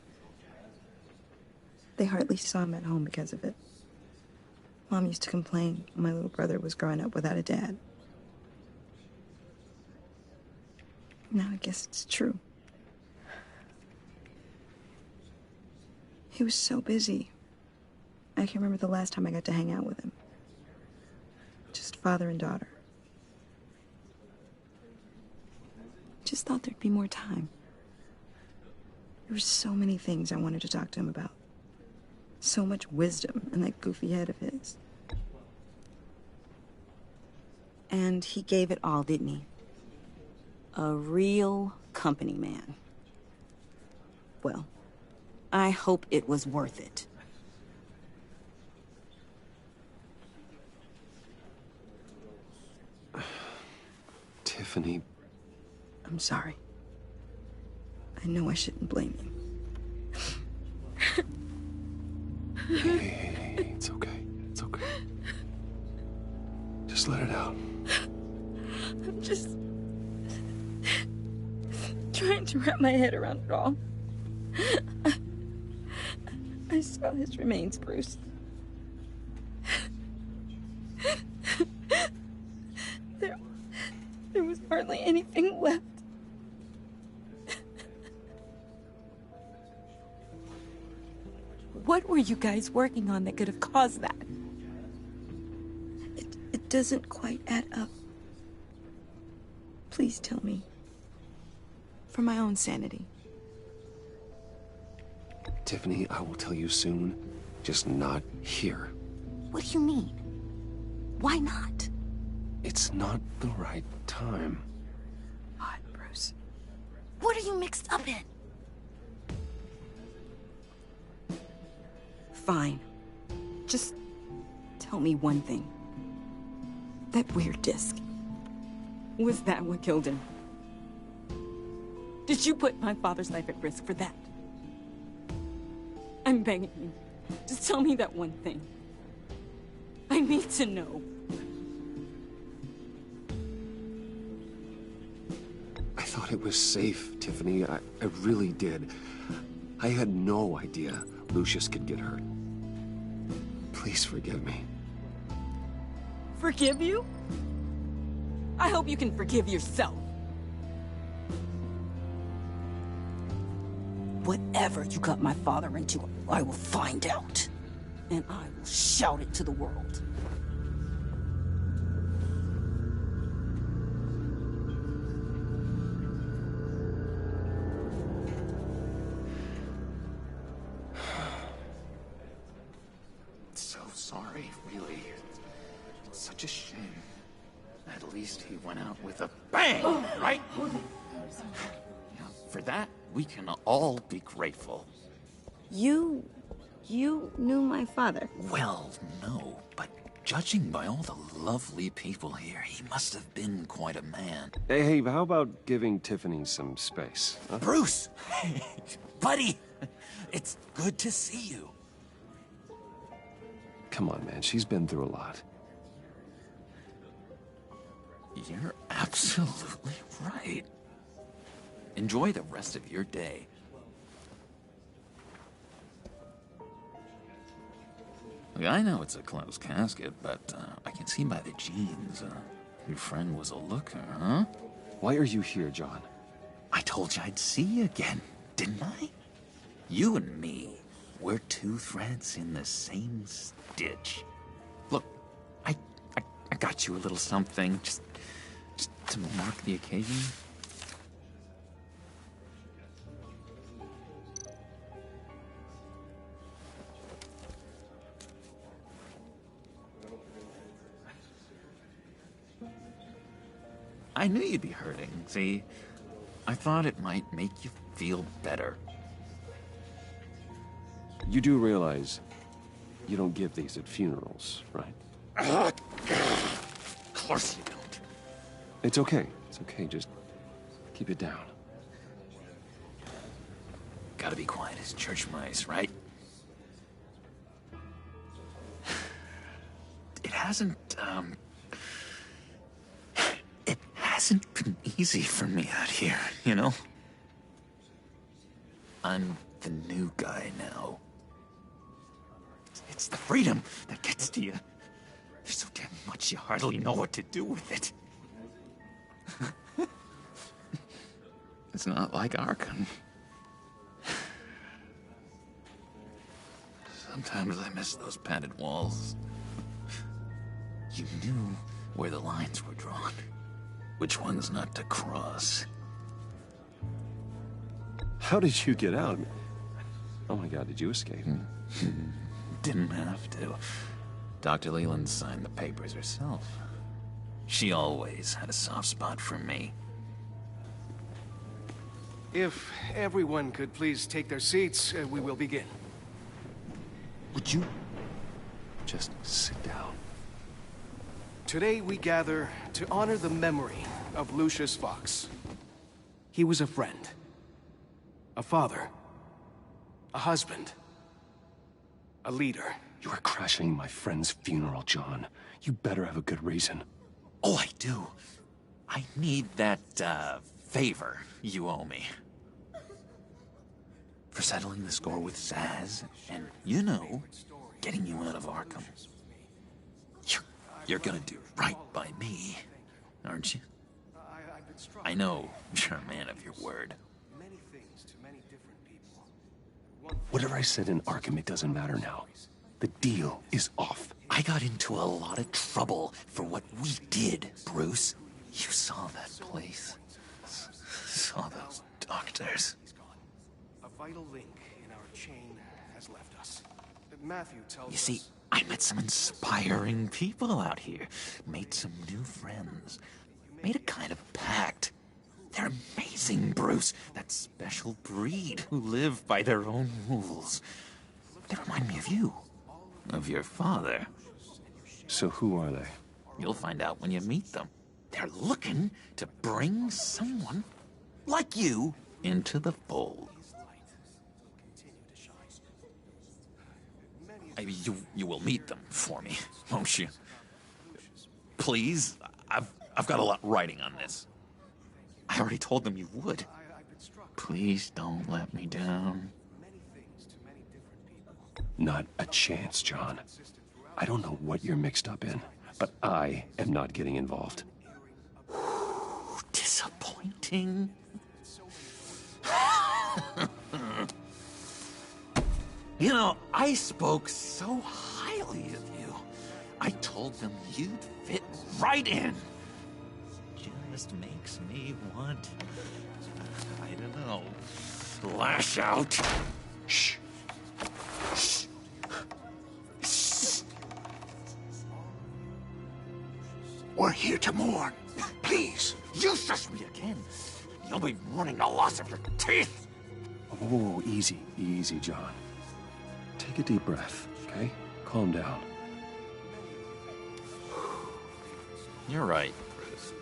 They hardly saw him at home because of it. Mom used to complain when my little brother was growing up without a dad. Now I guess it's true. He was so busy. I can't remember the last time I got to hang out with him. Just father and daughter. Just thought there'd be more time. There were so many things I wanted to talk to him about. So much wisdom in that goofy head of his. And he gave it all, didn't he? A real company man. Well, I hope it was worth it. Tiffany. I'm sorry. I know I shouldn't blame you. Hey, it's okay. It's okay. Just let it out. I'm just trying to wrap my head around it all. I saw his remains, Bruce. There was hardly anything left. What were you guys working on that could have caused that? It doesn't quite add up. Please tell me. For my own sanity. Tiffany, I will tell you soon. Just not here. What do you mean? Why not? It's not the right time. What, Bruce? What are you mixed up in? Fine. Just tell me one thing. That weird disc. Was that what killed him? Did you put my father's life at risk for that? I'm begging you. Just tell me that one thing. I need to know. I thought it was safe, Tiffany. I really did. I had no idea Lucius could get hurt. Please forgive me. Forgive you? I hope you can forgive yourself. Whatever you got my father into, I will find out. And I will shout it to the world. So sorry, really. It's such a shame. At least he went out with a bang, right? Yeah, for that, we can all be grateful. You knew my father? Well, no, but judging by all the lovely people here, he must have been quite a man. Hey, how about giving Tiffany some space? Huh? Bruce! Buddy! It's good to see you. Come on, man. She's been through a lot. You're absolutely right. Enjoy the rest of your day. Look, I know it's a closed casket, but I can see by the jeans, your friend was a looker, huh? Why are you here, John? I told you I'd see you again, didn't I? You and me, we're two threads in the same stitch. Look, I got you a little something, just to mark the occasion. I knew you'd be hurting, see? I thought it might make you feel better. You do realize you don't give these at funerals, right? Of course you don't. It's okay. It's okay. Just keep it down. Gotta be quiet as church mice, right? It hasn't been easy for me out here, you know? I'm the new guy now. It's the freedom that gets to you. There's so damn much you hardly know what to do with it. It's not like Arkham. Sometimes I miss those padded walls. You knew where the lines were drawn. Which ones not to cross. How did you get out? Oh my God, did you escape? Didn't have to. Dr. Leland signed the papers herself. She always had a soft spot for me. If everyone could please take their seats, we will begin. Would you just sit down? Today we gather to honor the memory of Lucius Fox. He was a friend, a father, a husband, a leader. You are crashing my friend's funeral, John. You better have a good reason. Oh, I do. I need that, favor you owe me. For settling the score with Zsasz, and, you know, getting you out of Arkham. You're gonna do right by me, aren't you? I know you're a man of your word. Whatever I said in Arkham, it doesn't matter now. The deal is off. I got into a lot of trouble for what we did, Bruce. You saw that place. Saw those doctors. A vital link in our chain has left us. Matthew tells us... You see, I met some inspiring people out here. Made some new friends. Made a kind of pact. They're amazing, Bruce. That special breed who live by their own rules. They remind me of you. Of your father. So who are they? You'll find out when you meet them. They're looking to bring someone like you into the fold. You will meet them for me, won't you? Please, I've got a lot riding on this. I already told them you would. Please don't let me down. Not a chance, John. I don't know what you're mixed up in, but I am not getting involved. Disappointing. You know, I spoke so highly of you. I told them you'd fit right in. Just makes me want, I don't know, lash out. Shh. Shh. Shh. We're here to mourn. Please, useless me again. You'll be mourning the loss of your teeth. Oh, easy, easy, John. Take a deep breath, okay? Calm down. You're right, Bruce.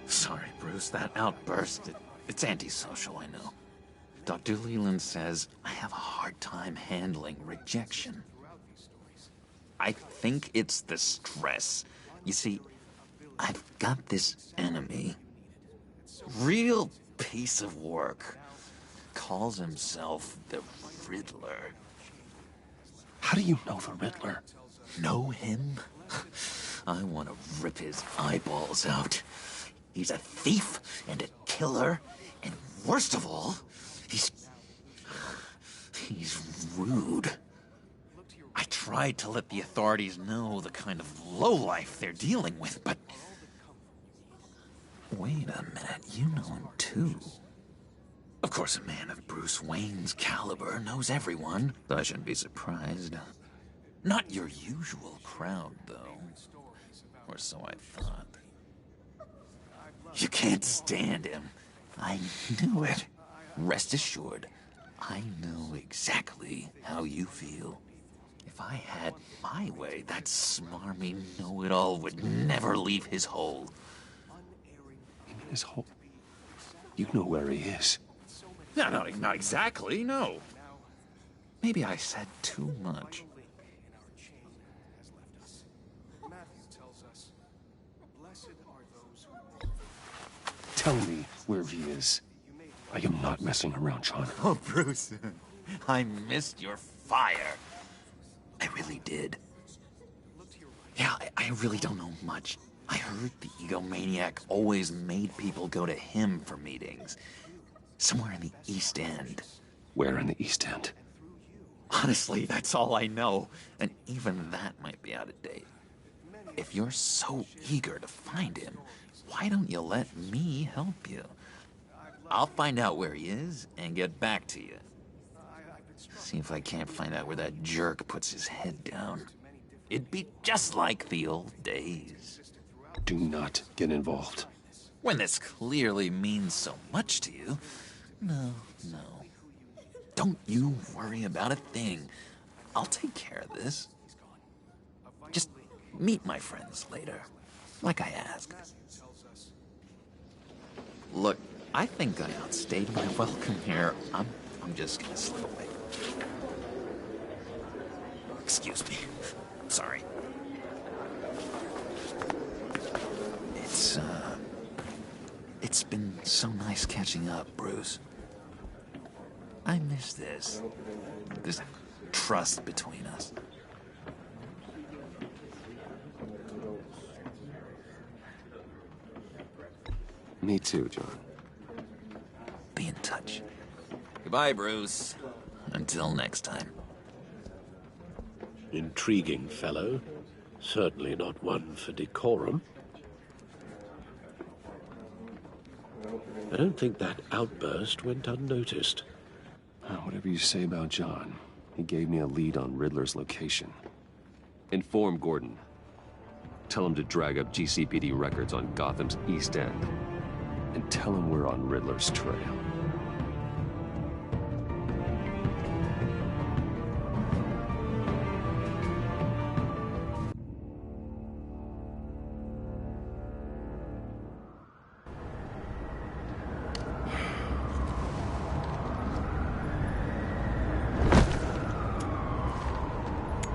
Sorry, Bruce, that outburst, it's antisocial, I know. Dr. Leland says I have a hard time handling rejection. I think it's the stress. You see, I've got this enemy. Real piece of work. Calls himself the Riddler. How do you know the Riddler? Know him? I want to rip his eyeballs out. He's a thief and a killer, and worst of all, he's rude. I tried to let the authorities know the kind of lowlife they're dealing with, but... Wait a minute, you know him too. Of course, a man of Bruce Wayne's caliber knows everyone, so I shouldn't be surprised. Not your usual crowd, though. Or so I thought. You can't stand him. I knew it. Rest assured, I know exactly how you feel. If I had my way, that smarmy know-it-all would never leave his hole. You mean his hole? You know where he is. No, not exactly, no. Maybe I said too much. Tell me where he is. I am not messing around, John. Oh, Bruce, I missed your fire. I really did. Yeah, I really don't know much. I heard the egomaniac always made people go to him for meetings. Somewhere in the East End. Where in the East End? Honestly, that's all I know. And even that might be out of date. If you're so eager to find him, why don't you let me help you? I'll find out where he is and get back to you. See if I can't find out where that jerk puts his head down. It'd be just like the old days. Do not get involved. When this clearly means so much to you. No. Don't you worry about a thing. I'll take care of this. Just meet my friends later, like I asked. Look, I think I outstayed my welcome here. I'm just gonna slip away. Excuse me. Sorry. It's been so nice catching up, Bruce. I miss this trust between us. Me too, John. Be in touch. Goodbye, Bruce. Until next time. Intriguing fellow. Certainly not one for decorum. I don't think that outburst went unnoticed. Whatever you say about John, he gave me a lead on Riddler's location. Inform Gordon. Tell him to drag up GCPD records on Gotham's East End. And tell him we're on Riddler's trail.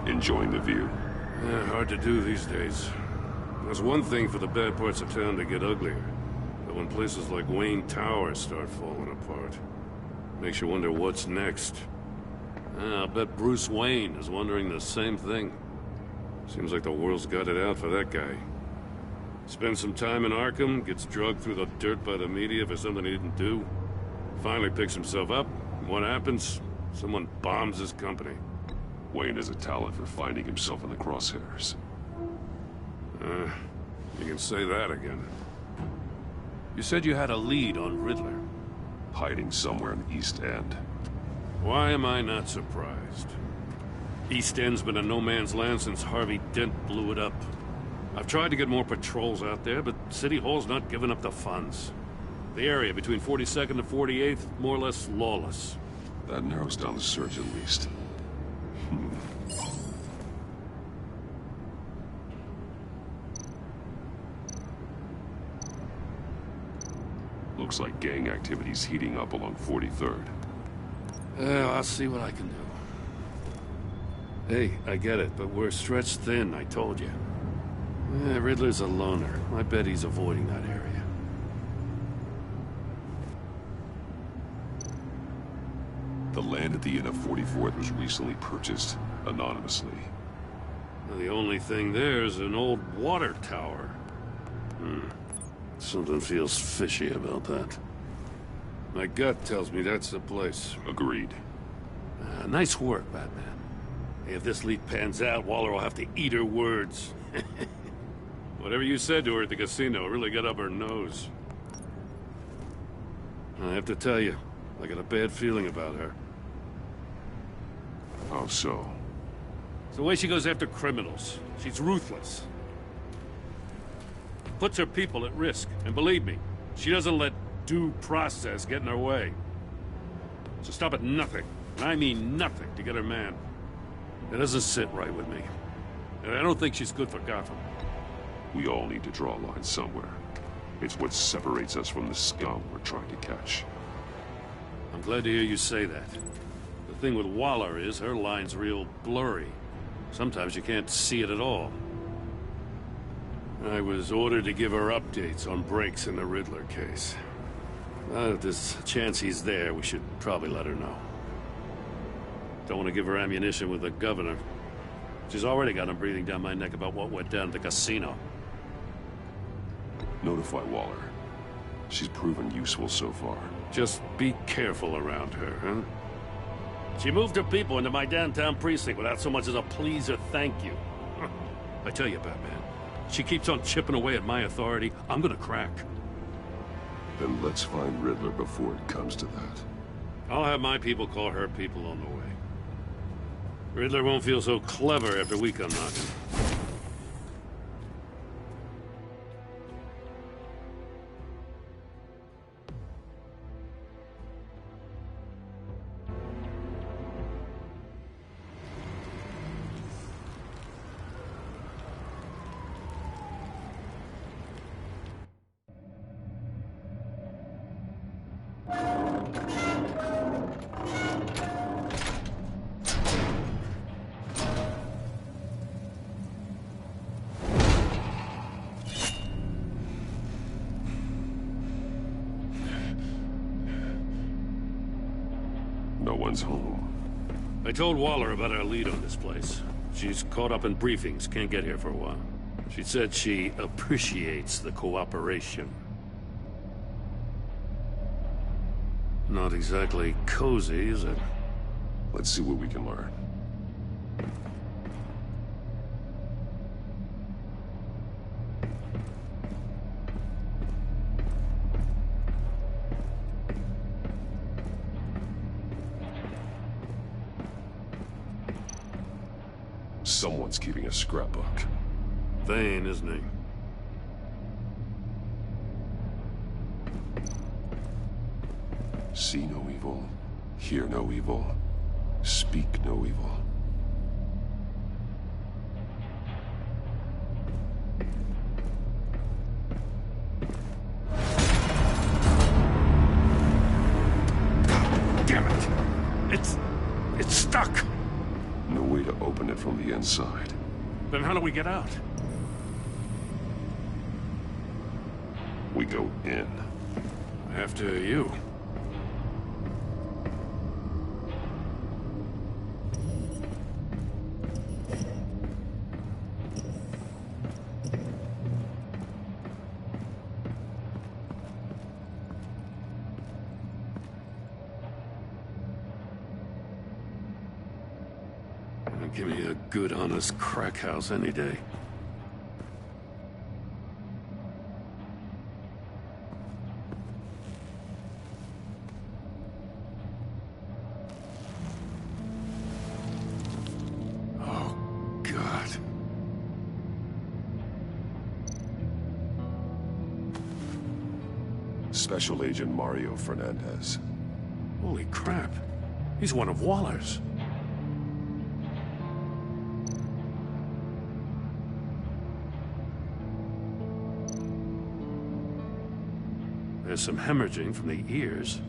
Enjoying the view? Yeah, hard to do these days. There's one thing for the bad parts of town to get uglier. But when places like Wayne Tower start falling apart, makes you wonder what's next. I'll bet Bruce Wayne is wondering the same thing. Seems like the world's got it out for that guy. Spends some time in Arkham, gets drugged through the dirt by the media for something he didn't do. Finally picks himself up, and what happens? Someone bombs his company. Wayne has a talent for finding himself in the crosshairs. You can say that again. You said you had a lead on Riddler. Hiding somewhere in the East End. Why am I not surprised? East End's been a no-man's land since Harvey Dent blew it up. I've tried to get more patrols out there, but City Hall's not giving up the funds. The area between 42nd and 48th, more or less lawless. That narrows down the search at least. Looks like gang activity's heating up along 43rd. I'll see what I can do. Hey, I get it, but we're stretched thin, I told you. Riddler's a loner. I bet he's avoiding that area. The land at the end of 44th was recently purchased anonymously. The only thing there is an old water tower. Something feels fishy about that. My gut tells me that's the place. Agreed. Nice work, Batman. Hey, if this lead pans out, Waller will have to eat her words. Whatever you said to her at the casino really got up her nose. I have to tell you, I got a bad feeling about her. How so? It's the way she goes after criminals. She's ruthless. Puts her people at risk. And believe me, she doesn't let due process get in her way. She'll stop at nothing, and I mean nothing, to get her man. It doesn't sit right with me. And I don't think she's good for Gotham. We all need to draw a line somewhere. It's what separates us from the scum we're trying to catch. I'm glad to hear you say that. The thing with Waller is her line's real blurry. Sometimes you can't see it at all. I was ordered to give her updates on breaks in the Riddler case. If there's a chance he's there, we should probably let her know. Don't want to give her ammunition with the governor. She's already got him breathing down my neck about what went down at the casino. Notify Waller. She's proven useful so far. Just be careful around her, huh? She moved her people into my downtown precinct without so much as a please or thank you. I tell you, Batman, she keeps on chipping away at my authority, I'm gonna crack. Then let's find Riddler before it comes to that. I'll have my people call her people on the way. Riddler won't feel so clever after we come knocking. No one's home. I told Waller about our lead on this place. She's caught up in briefings, can't get here for a while. She said she appreciates the cooperation. Not exactly cozy, is it? Let's see what we can learn. Someone's keeping a scrapbook. Vane, isn't he? See no evil, hear no evil, speak no evil. Damn it! It's stuck! No way to open it from the inside. Then how do we get out? We go in. After you. Give me a good, honest crack house any day. Oh, God. Special Agent Mario Fernandez. Holy crap. He's one of Waller's. There's some hemorrhaging from the ears.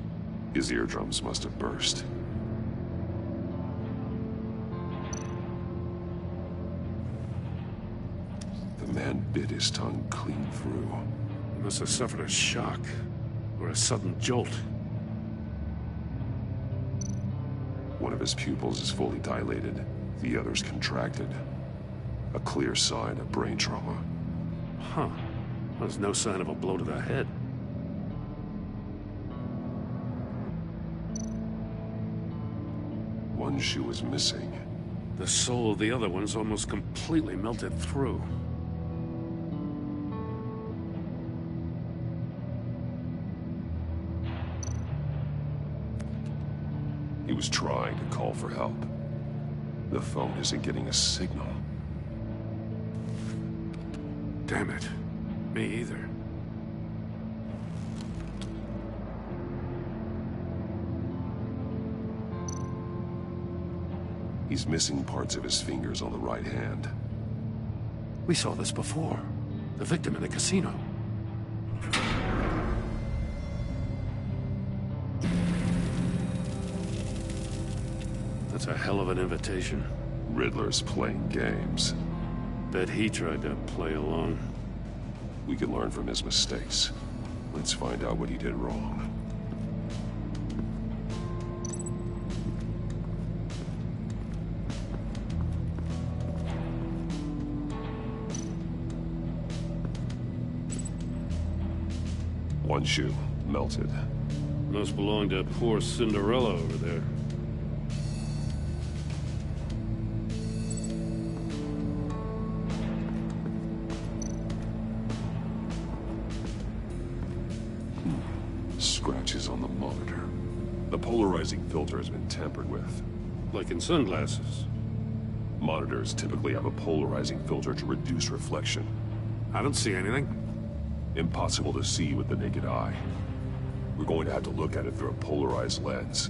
His eardrums must have burst. The man bit his tongue clean through. He must have suffered a shock, or a sudden jolt. One of his pupils is fully dilated, the other's contracted. A clear sign of brain trauma. Huh. There's no sign of a blow to the head. One shoe is missing. The sole of the other one's almost completely melted through. He was trying to call for help. The phone isn't getting a signal. Damn it. Me either. He's missing parts of his fingers on the right hand. We saw this before. The victim in the casino. That's a hell of an invitation. Riddler's playing games. Bet he tried to play along. We can learn from his mistakes. Let's find out what he did wrong. One shoe, melted. Must belong to poor Cinderella over there. Scratches on the monitor. The polarizing filter has been tampered with. Like in sunglasses. Monitors typically have a polarizing filter to reduce reflection. I don't see anything. Impossible to see with the naked eye. We're going to have to look at it through a polarized lens.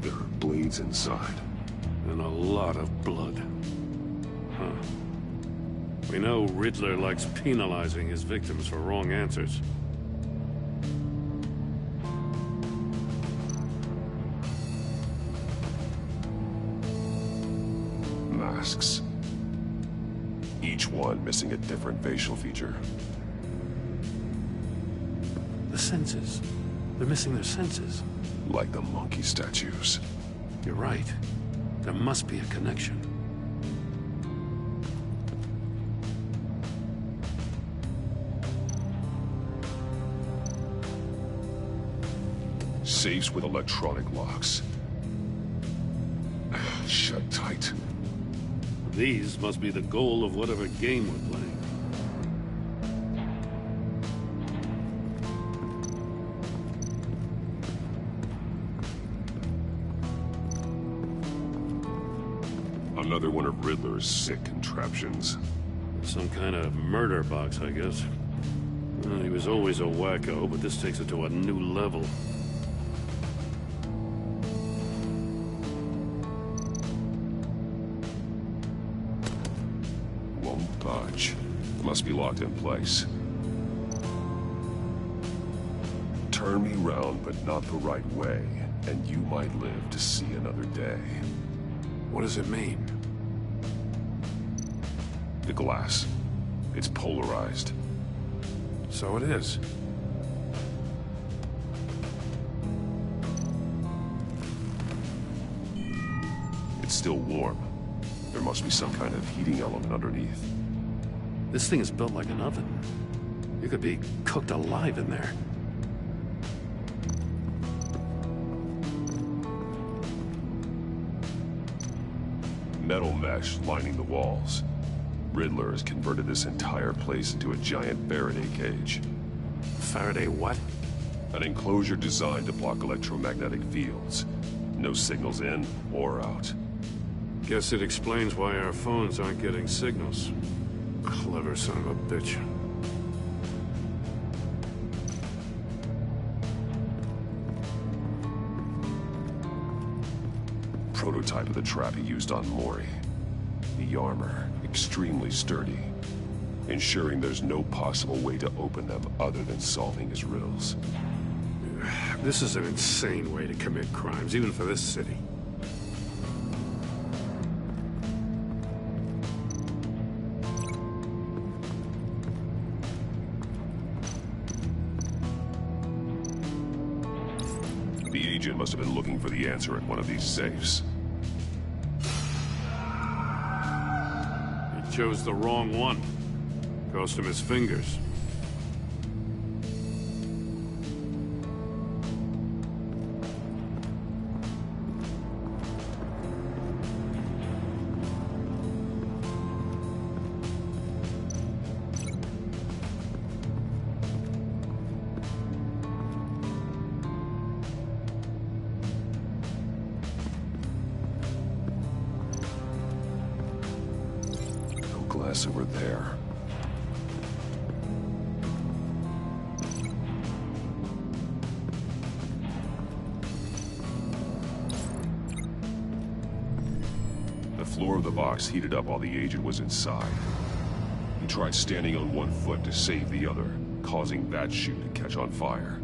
There are blades inside. And a lot of blood. Huh. We know Riddler likes penalizing his victims for wrong answers. Masks. Each one missing a different facial feature. The senses. They're missing their senses. Like the monkey statues. You're right. There must be a connection. Safes with electronic locks. Shut tight. These must be the goal of whatever game we're playing. Another one of Riddler's sick contraptions. Some kind of murder box, I guess. Well, he was always a wacko, but this takes it to a new level. Won't budge. Must be locked in place. Turn me round, but not the right way, and you might live to see another day. What does it mean? The glass. It's polarized. So it is. It's still warm. There must be some kind of heating element underneath. This thing is built like an oven. You could be cooked alive in there. Metal mesh lining the walls. Riddler has converted this entire place into a giant Faraday cage. Faraday what? An enclosure designed to block electromagnetic fields. No signals in or out. Guess it explains why our phones aren't getting signals. Clever son of a bitch. Prototype of the trap he used on Mori. The armor, extremely sturdy, ensuring there's no possible way to open them other than solving his riddles. This is an insane way to commit crimes, even for this city. The agent must have been looking for the answer at one of these safes. He chose the wrong one. Cost him his fingers. Glass over there. The floor of the box heated up while the agent was inside. He tried standing on one foot to save the other, causing that shoe to catch on fire.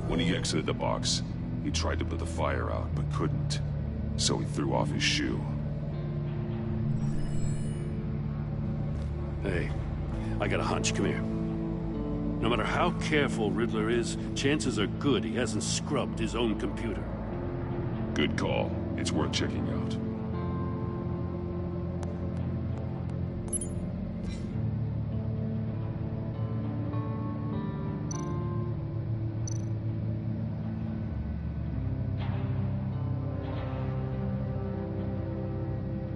When he exited the box, he tried to put the fire out, but couldn't. So he threw off his shoe. Hey, I got a hunch. Come here. No matter how careful Riddler is, chances are good he hasn't scrubbed his own computer. Good call. It's worth checking out.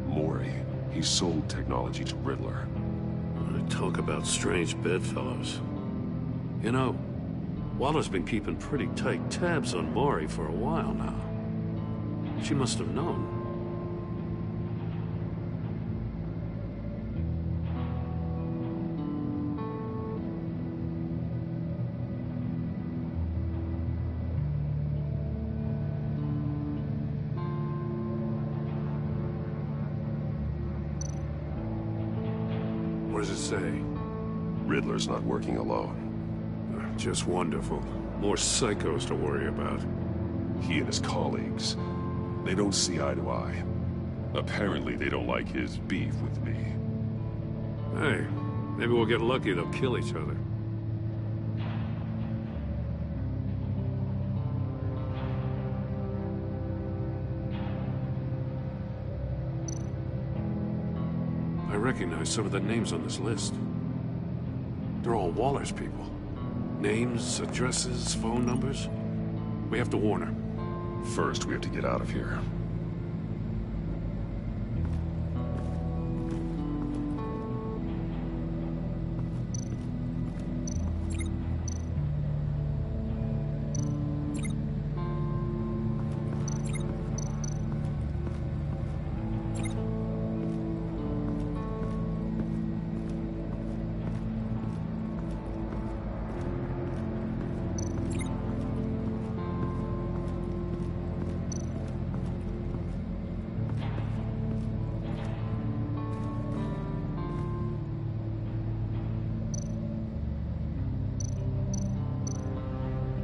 Mori. He sold technology to Riddler. Talk about strange bedfellows. You know, Waller's been keeping pretty tight tabs on Mori for a while now. She must have known. What does it say? Riddler's not working alone. Just wonderful. More psychos to worry about. He and his colleagues, they don't see eye to eye. Apparently they don't like his beef with me. Hey, maybe we'll get lucky they'll kill each other. I recognize some of the names on this list. They're all Waller's people. Names, addresses, phone numbers. We have to warn her. First, we have to get out of here.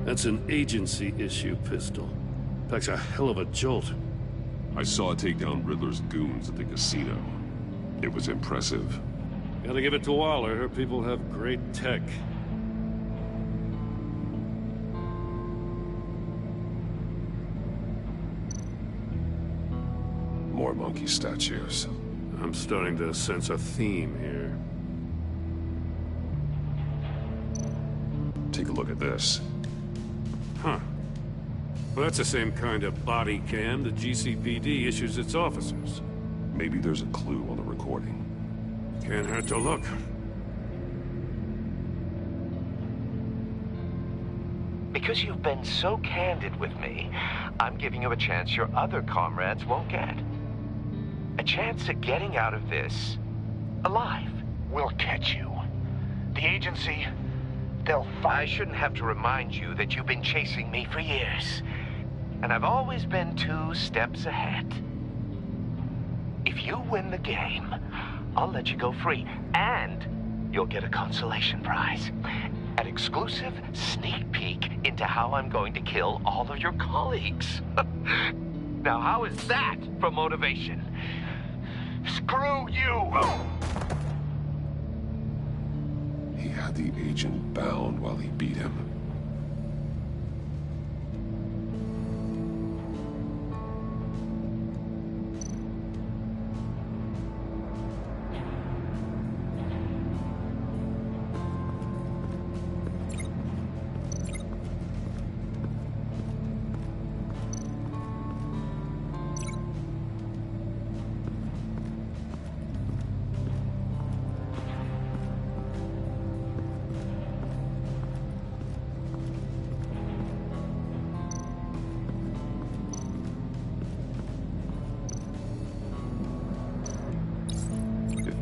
That's an agency issue pistol. Packs a hell of a jolt. I saw it take down Riddler's goons at the casino. It was impressive. Gotta give it to Waller. Her people have great tech. More monkey statues. I'm starting to sense a theme here. Take a look at this. Huh. Well, that's the same kind of body cam the GCPD issues its officers. Maybe there's a clue on the recording. Can't hurt to look. Because you've been so candid with me, I'm giving you a chance your other comrades won't get. A chance at getting out of this alive. We'll catch you. The agency, they'll find... I shouldn't have to remind you that you've been chasing me for years. And I've always been 2 steps ahead. If you win the game, I'll let you go free. And you'll get a consolation prize. An exclusive sneak peek into how I'm going to kill all of your colleagues. Now, how is that for motivation? Screw you! He had the agent bound while he beat him.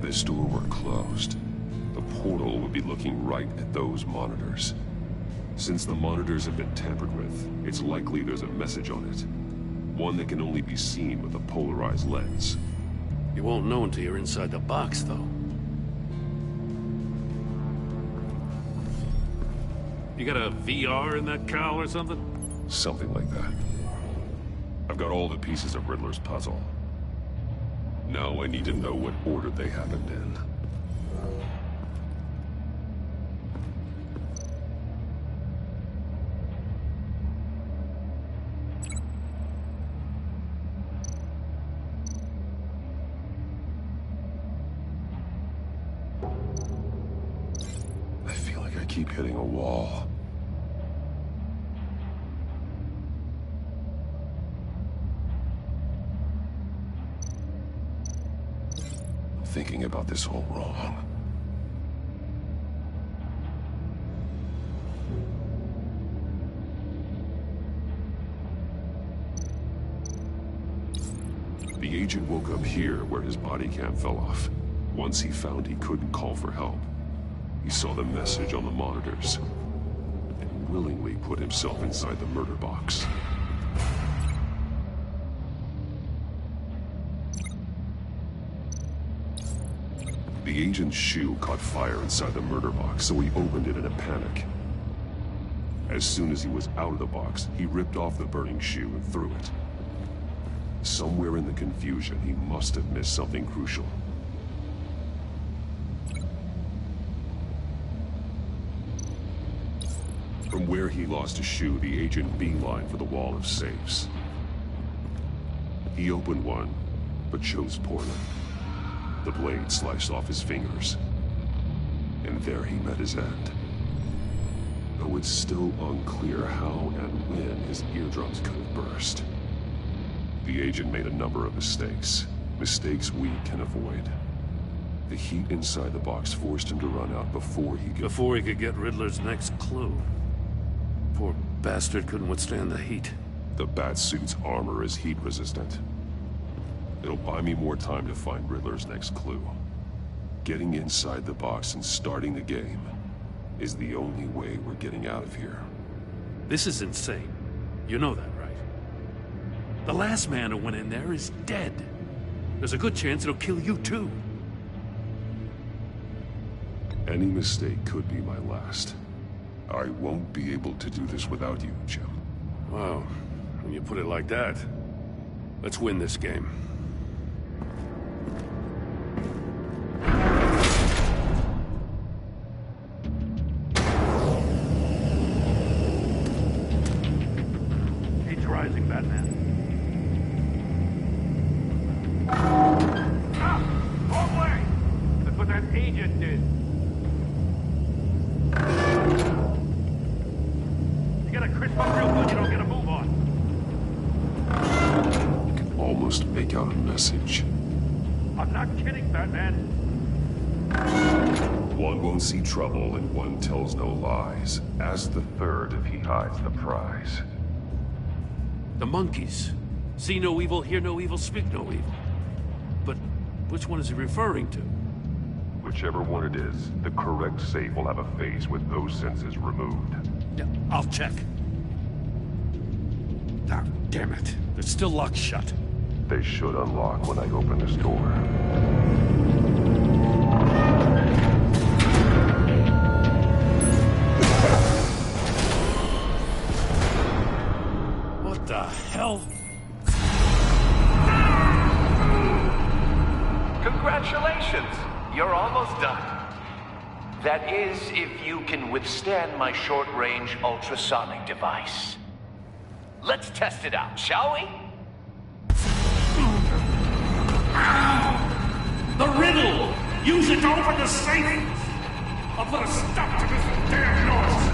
This door were closed, the portal would be looking right at those monitors. Since the monitors have been tampered with, it's likely there's a message on it. One that can only be seen with a polarized lens. You won't know until you're inside the box, though. You got a VR in that cowl or something? Something like that. I've got all the pieces of Riddler's puzzle. Now I need to know what order they happened in. I feel like I keep hitting a wall. Thinking about this all wrong. The agent woke up here where his body cam fell off. Once he found he couldn't call for help, he saw the message on the monitors and willingly put himself inside the murder box. The agent's shoe caught fire inside the murder box, so he opened it in a panic. As soon as he was out of the box, he ripped off the burning shoe and threw it. Somewhere in the confusion, he must have missed something crucial. From where he lost a shoe, the agent beelined for the wall of safes. He opened one, but chose poorly. The blade sliced off his fingers. And there he met his end. Though it's still unclear how and when his eardrums could have burst. The agent made a number of mistakes. Mistakes we can avoid. The heat inside the box forced him to run out before he could get Riddler's next clue. Poor bastard couldn't withstand the heat. The Batsuit's armor is heat resistant. It'll buy me more time to find Riddler's next clue. Getting inside the box and starting the game is the only way we're getting out of here. This is insane. You know that, right? The last man who went in there is dead. There's a good chance it'll kill you too. Any mistake could be my last. I won't be able to do this without you, Jim. Wow, when you put it like that, let's win this game. Heat's rising, Batman. Wrong way! That's what that agent did. You gotta crisp up real good, you don't get a move on. You can almost make out a message. I'm not kidding, Batman. One won't see trouble and one tells no lies. Ask the third if he hides the prize. The monkeys. See no evil, hear no evil, speak no evil. But which one is he referring to? Whichever one it is, the correct safe will have a face with those senses removed. Yeah, I'll check. Ah, damn it. They're still locked shut. They should unlock when I open this door. What the hell? Congratulations! You're almost done. That is, if you can withstand my short-range ultrasonic device. Let's test it out, shall we? The riddle! Use it to open the safe! I'll put a stop to this damn noise!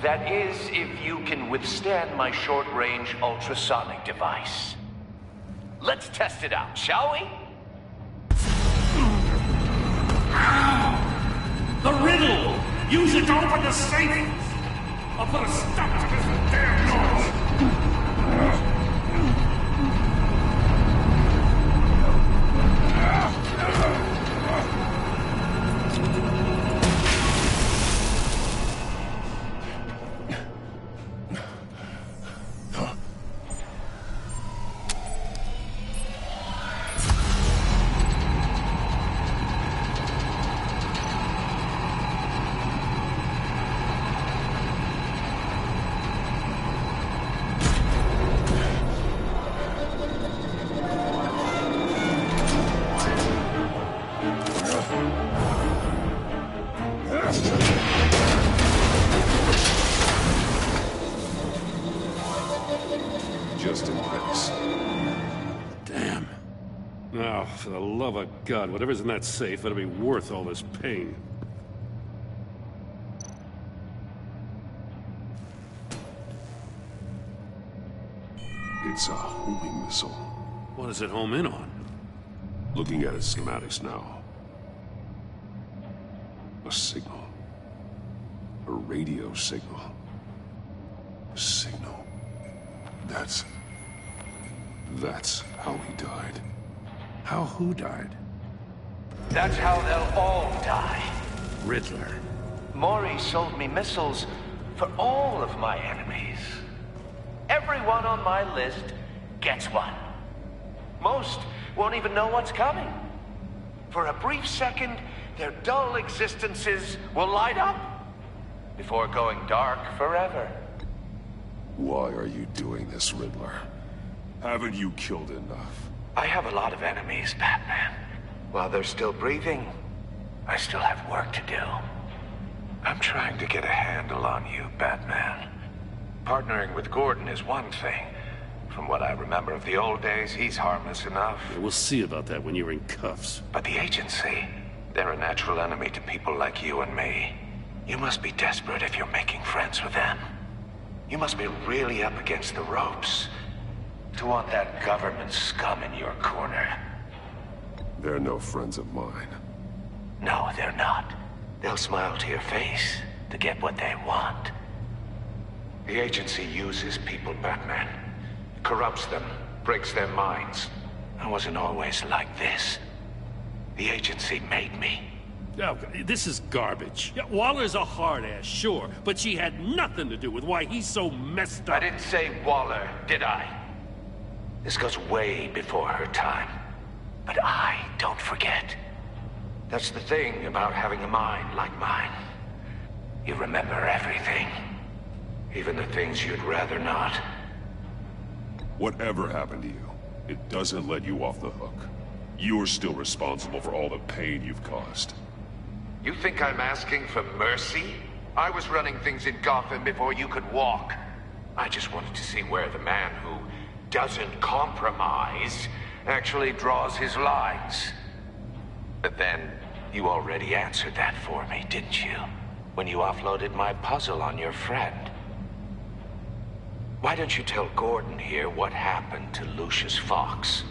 That is, if you can withstand my short-range ultrasonic device. Let's test it out, shall we? The riddle! Use it to open the safe! I'll put a stop to this damn noise! Just in case. Damn. Now, for the love of God, whatever's in that safe better be worth all this pain. It's a homing missile. What does it home in on? Looking at its schematics now. A signal. A radio signal. A signal. That's how he died. How who died? That's how they'll all die. Riddler. Maury sold me missiles for all of my enemies. Everyone on my list gets one. Most won't even know what's coming. For a brief second, their dull existences will light up before going dark forever. Why are you doing this, Riddler? Haven't you killed enough? I have a lot of enemies, Batman. While they're still breathing, I still have work to do. I'm trying to get a handle on you, Batman. Partnering with Gordon is one thing. From what I remember of the old days, he's harmless enough. Yeah, we'll see about that when you're in cuffs. But the agency, they're a natural enemy to people like you and me. You must be desperate if you're making friends with them. You must be really up against the ropes to want that government scum in your corner. They're no friends of mine. No, they're not. They'll smile to your face to get what they want. The agency uses people, Batman. Corrupts them, breaks their minds. I wasn't always like this. The agency made me. Oh, this is garbage. Yeah, Waller's a hard-ass, sure, but she had nothing to do with why he's so messed up. I didn't say Waller, did I? This goes way before her time. But I don't forget. That's the thing about having a mind like mine. You remember everything. Even the things you'd rather not. Whatever happened to you, it doesn't let you off the hook. You're still responsible for all the pain you've caused. You think I'm asking for mercy? I was running things in Gotham before you could walk. I just wanted to see where the man who doesn't compromise actually draws his lines. But then, you already answered that for me, didn't you? When you offloaded my puzzle on your friend. Why don't you tell Gordon here what happened to Lucius Fox?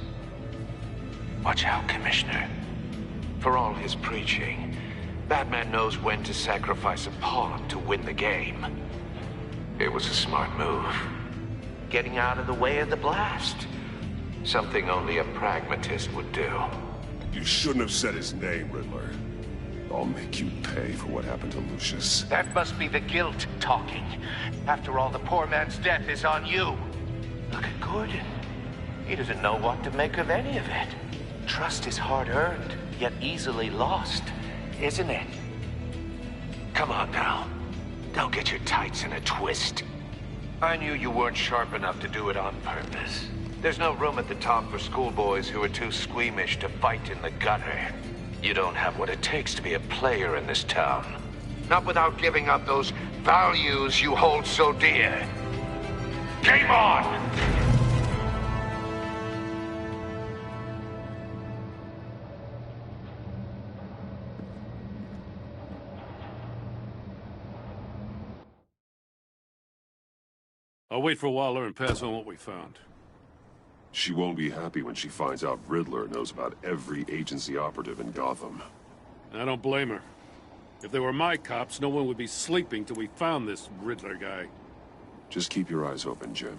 Watch out, Commissioner. For all his preaching, Batman knows when to sacrifice a pawn to win the game. It was a smart move. Getting out of the way of the blast. Something only a pragmatist would do. You shouldn't have said his name, Riddler. I'll make you pay for what happened to Lucius. That must be the guilt talking. After all, the poor man's death is on you. Look at Gordon. He doesn't know what to make of any of it. Trust is hard-earned, yet easily lost, isn't it? Come on now. Don't get your tights in a twist. I knew you weren't sharp enough to do it on purpose. There's no room at the top for schoolboys who are too squeamish to fight in the gutter. You don't have what it takes to be a player in this town. Not without giving up those values you hold so dear. Game on! I'll wait for Waller and pass on what we found. She won't be happy when she finds out Riddler knows about every agency operative in Gotham. I don't blame her. If they were my cops, no one would be sleeping till we found this Riddler guy. Just keep your eyes open, Jim.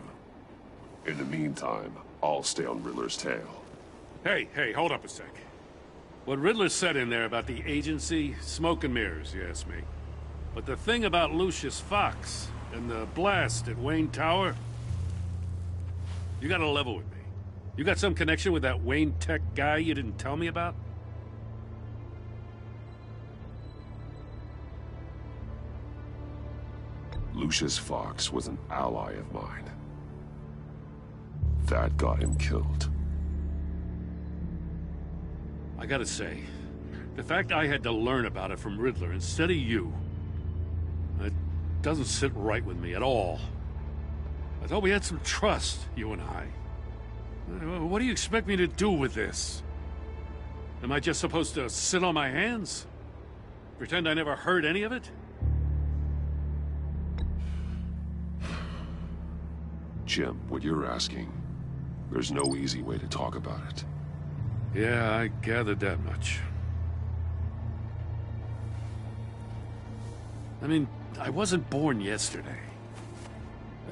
In the meantime, I'll stay on Riddler's tail. Hey, hold up a sec. What Riddler said in there about the agency, smoke and mirrors, you ask me. But the thing about Lucius Fox and the blast at Wayne Tower, you gotta level with me. You got some connection with that Wayne Tech guy you didn't tell me about? Lucius Fox was an ally of mine. That got him killed. I gotta say, The fact I had to learn about it from Riddler instead of you, it doesn't sit right with me at all. I thought we had some trust, you and I. What do you expect me to do with this? Am I just supposed to sit on my hands? Pretend I never heard any of it? Jim, what you're asking, there's no easy way to talk about it. Yeah, I gathered that much. I mean, I wasn't born yesterday.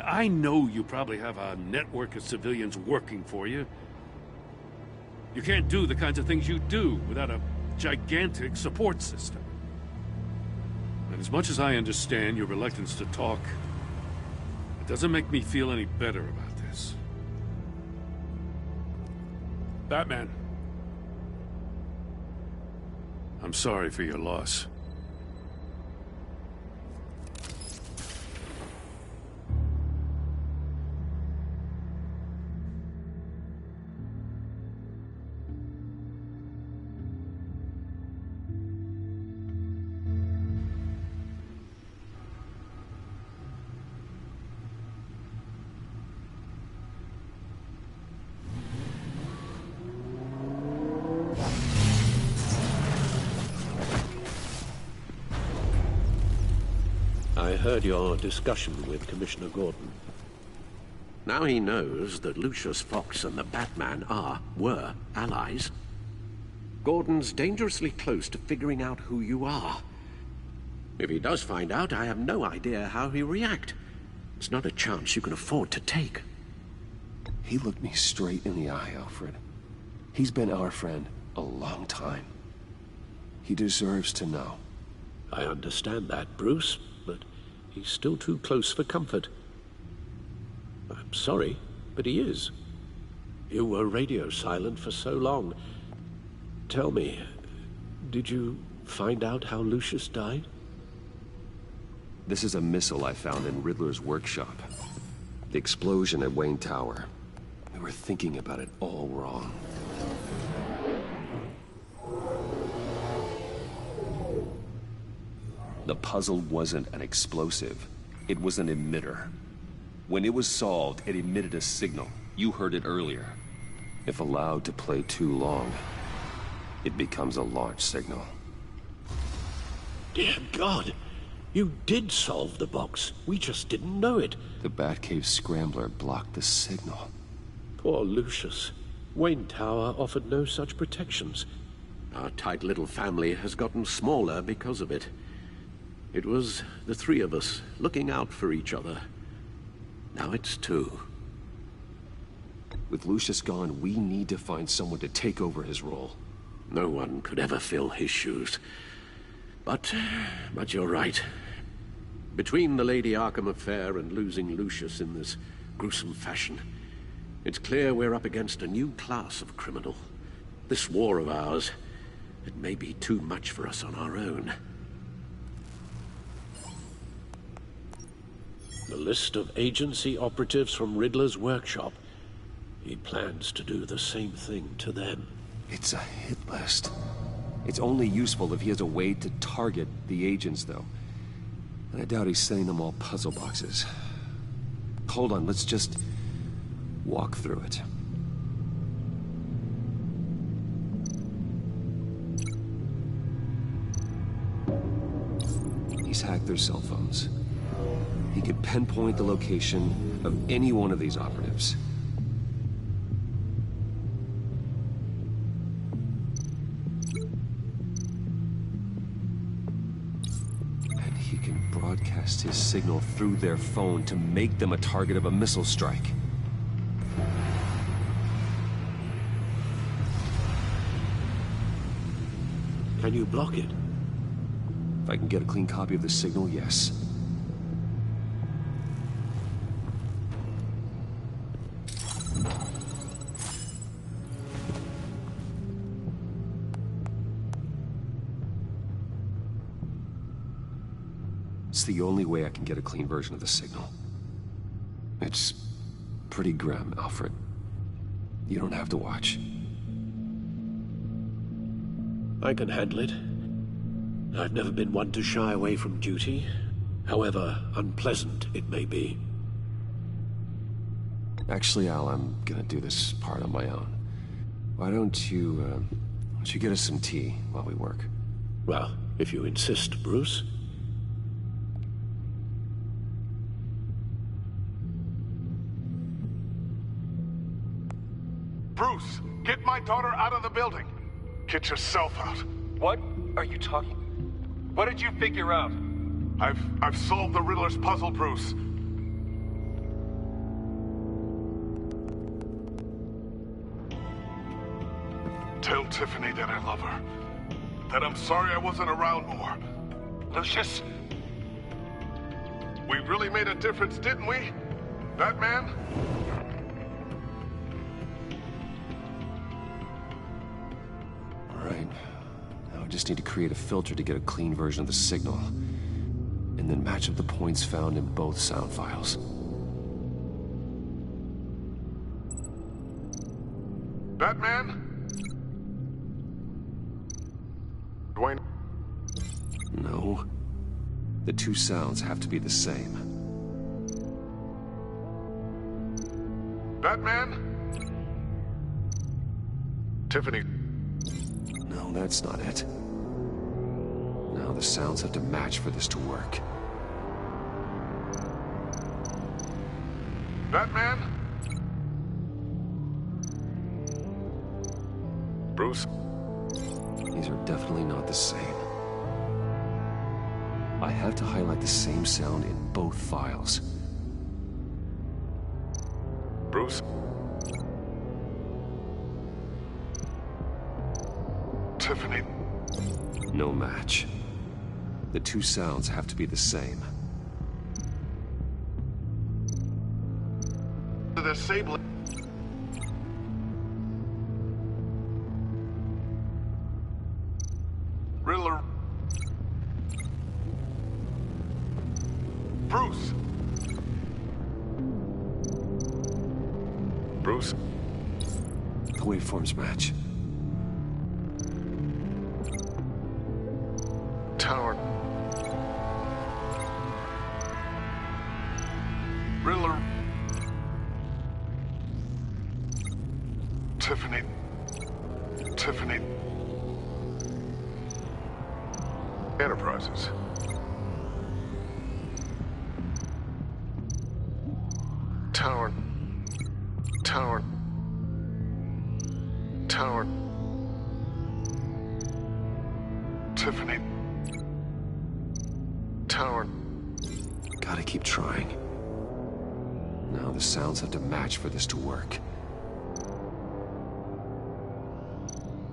I know you probably have a network of civilians working for you. You can't do the kinds of things you do without a gigantic support system. And as much as I understand your reluctance to talk, it doesn't make me feel any better about this. Batman. I'm sorry for your loss. I heard your discussion with Commissioner Gordon. Now he knows that Lucius Fox and the Batman were allies. Gordon's dangerously close to figuring out who you are. If he does find out, I have no idea how he'll react. It's not a chance you can afford to take. He looked me straight in the eye, Alfred. He's been our friend a long time. He deserves to know. I understand that, Bruce, but he's still too close for comfort. I'm sorry, but he is. You were radio silent for so long. Tell me, did you find out how Lucius died? This is a missile I found in Riddler's workshop. The explosion at Wayne Tower. We were thinking about it all wrong. The puzzle wasn't an explosive. It was an emitter. When it was solved, it emitted a signal. You heard it earlier. If allowed to play too long, it becomes a launch signal. Dear God! You did solve the box. We just didn't know it. The Batcave Scrambler blocked the signal. Poor Lucius. Wayne Tower offered no such protections. Our tight little family has gotten smaller because of it. It was the three of us looking out for each other. Now it's two. With Lucius gone, we need to find someone to take over his role. No one could ever fill his shoes. But you're right. Between the Lady Arkham affair and losing Lucius in this gruesome fashion, it's clear we're up against a new class of criminal. This war of ours, it may be too much for us on our own. The list of agency operatives from Riddler's workshop. He plans to do the same thing to them. It's a hit list. It's only useful if he has a way to target the agents, though. And I doubt he's sending them all puzzle boxes. Hold on, let's just walk through it. He's hacked their cell phones. He could pinpoint the location of any one of these operatives. And he can broadcast his signal through their phone to make them a target of a missile strike. Can you block it? If I can get a clean copy of the signal, yes. It's the only way I can get a clean version of the signal. It's pretty grim, Alfred. You don't have to watch. I can handle it. I've never been one to shy away from duty, however unpleasant it may be. Actually, Al, I'm gonna do this part on my own. Why don't you get us some tea while we work? Well, if you insist, Bruce. Bruce, get my daughter out of the building. Get yourself out. What are you talking? What did you figure out? I've solved the Riddler's puzzle, Bruce. Tell Tiffany that I love her. That I'm sorry I wasn't around more. Lucius? We really made a difference, didn't we? Batman? All right. Now I just need to create a filter to get a clean version of the signal. And then match up the points found in both sound files. Batman? Dwayne? No. The two sounds have to be the same. Batman? Tiffany? No, that's not it. Now the sounds have to match for this to work. Batman? Bruce? These are definitely not the same. I have to highlight the same sound in both files. Bruce? Tiffany? No match. The two sounds have to be the same. The Sable. Riddler. Bruce. Bruce. The waveforms match. Tower. Riddler. Tiffany. Tiffany. Enterprises. Tower. Tower. Tower. Tiffany. Tower. Gotta keep trying. Now the sounds have to match for this to work.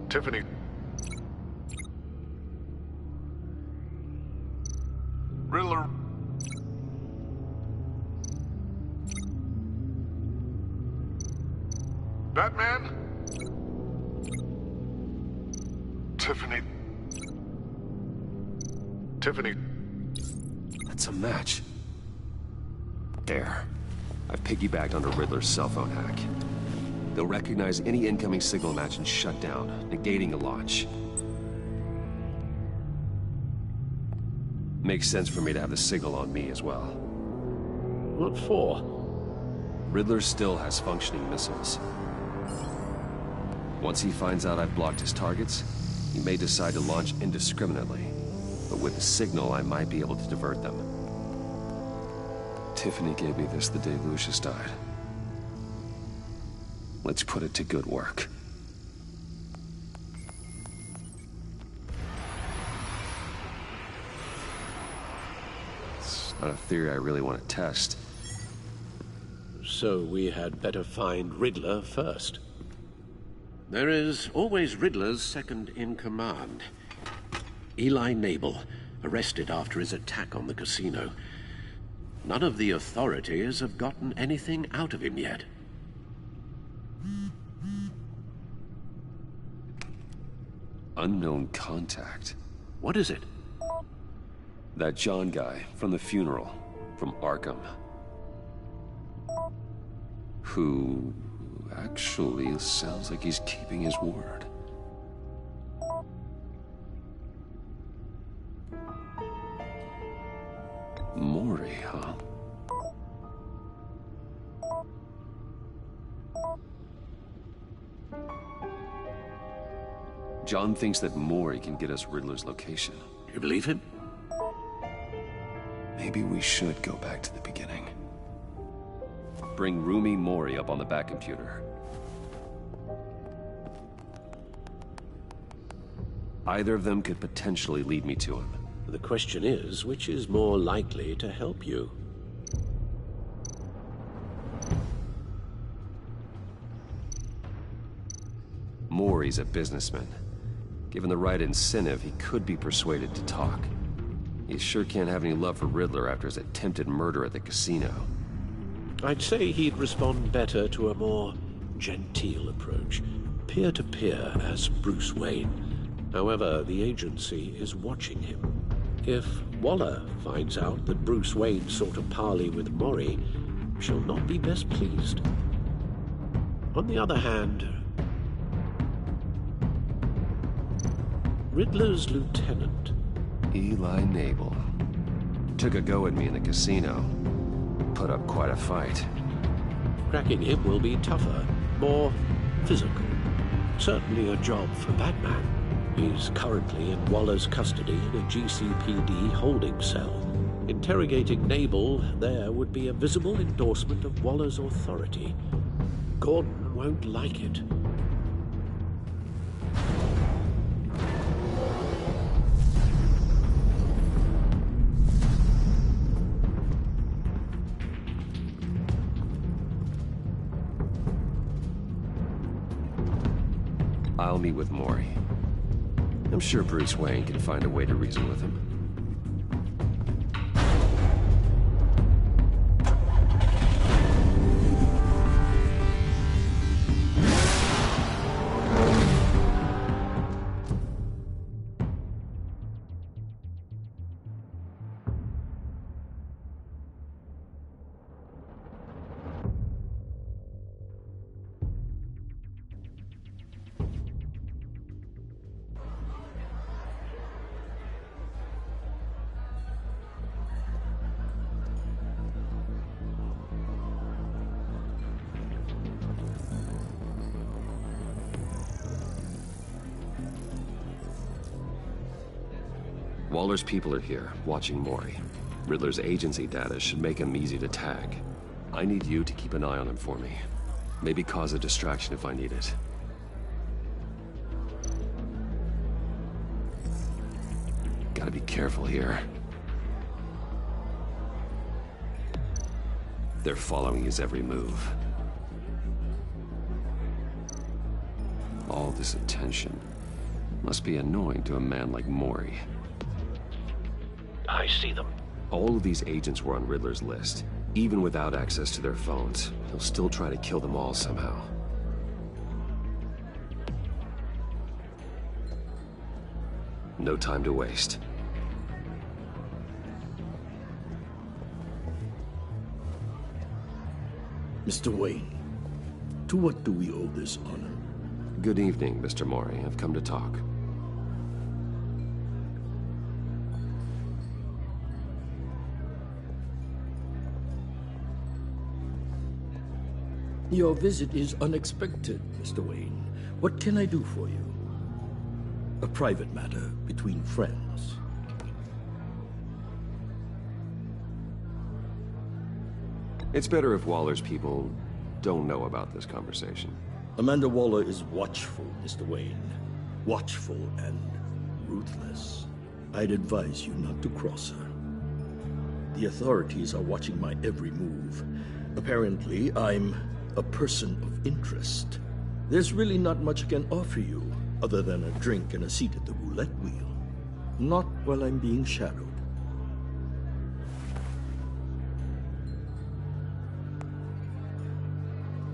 Tiffany. Riddler. Batman? Tiffany. Tiffany. That's a match. There. I've piggybacked onto Riddler's cell phone hack. They'll recognize any incoming signal match and shut down, negating the launch. Makes sense for me to have the signal on me as well. What for? Riddler still has functioning missiles. Once he finds out I've blocked his targets, he may decide to launch indiscriminately. But with the signal, I might be able to divert them. Tiffany gave me this the day Lucius died. Let's put it to good work. It's not a theory I really want to test. So we had better find Riddler first. There is always Riddler's second in command. Eli Nabel, arrested after his attack on the casino. None of the authorities have gotten anything out of him yet. Unknown contact. What is it? That John guy from the funeral, from Arkham. Who actually sounds like he's keeping his word. Maury, huh? John thinks that Maury can get us Riddler's location. You believe him? Maybe we should go back to the beginning. Bring Rumi Maury up on the back computer. Either of them could potentially lead me to him. The question is, which is more likely to help you? Maury's a businessman. Given the right incentive, he could be persuaded to talk. He sure can't have any love for Riddler after his attempted murder at the casino. I'd say he'd respond better to a more genteel approach, peer-to-peer as Bruce Wayne. However, the agency is watching him. If Waller finds out that Bruce Wayne sought a parley with Maury, she'll not be best pleased. On the other hand, Riddler's lieutenant, Eli Nabel, took a go at me in the casino. Put up quite a fight. Cracking him will be tougher, more physical. Certainly a job for Batman. He's currently in Waller's custody in a GCPD holding cell. Interrogating Nabel there would be a visible endorsement of Waller's authority. Gordon won't like it. I'll meet with Maury. I'm sure Bruce Wayne can find a way to reason with him. Waller's people are here, watching Maury. Riddler's agency data should make him easy to tag. I need you to keep an eye on him for me. Maybe cause a distraction if I need it. Gotta be careful here. They're following his every move. All this attention must be annoying to a man like Maury. I see them. All of these agents were on Riddler's list. Even without access to their phones, he'll still try to kill them all somehow. No time to waste. Mr. Wayne, to what do we owe this honor? Good evening, Mr. Maury. I've come to talk. Your visit is unexpected, Mr. Wayne. What can I do for you? A private matter between friends. It's better if Waller's people don't know about this conversation. Amanda Waller is watchful, Mr. Wayne. Watchful and ruthless. I'd advise you not to cross her. The authorities are watching my every move. Apparently, I'm a person of interest. There's really not much I can offer you, other than a drink and a seat at the roulette wheel. Not while I'm being shadowed.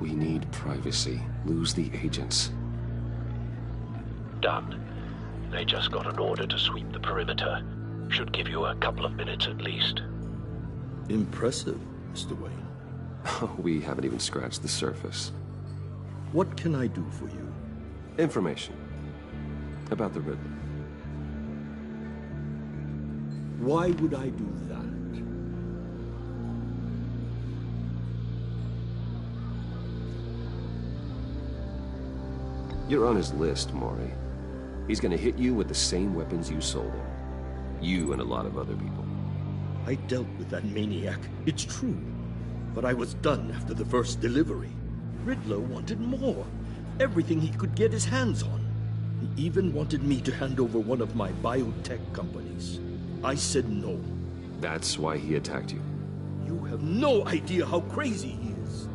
We need privacy. Lose the agents. Done. They just got an order to sweep the perimeter. Should give you a couple of minutes at least. Impressive, Mr. Wayne. We haven't even scratched the surface. What can I do for you? Information. About the Riddler. Why would I do that? You're on his list, Maury. He's gonna hit you with the same weapons you sold him. You and a lot of other people. I dealt with that maniac, it's true. But I was done after the first delivery. Riddler wanted more. Everything he could get his hands on. He even wanted me to hand over one of my biotech companies. I said no. That's why he attacked you? You have no idea how crazy he is.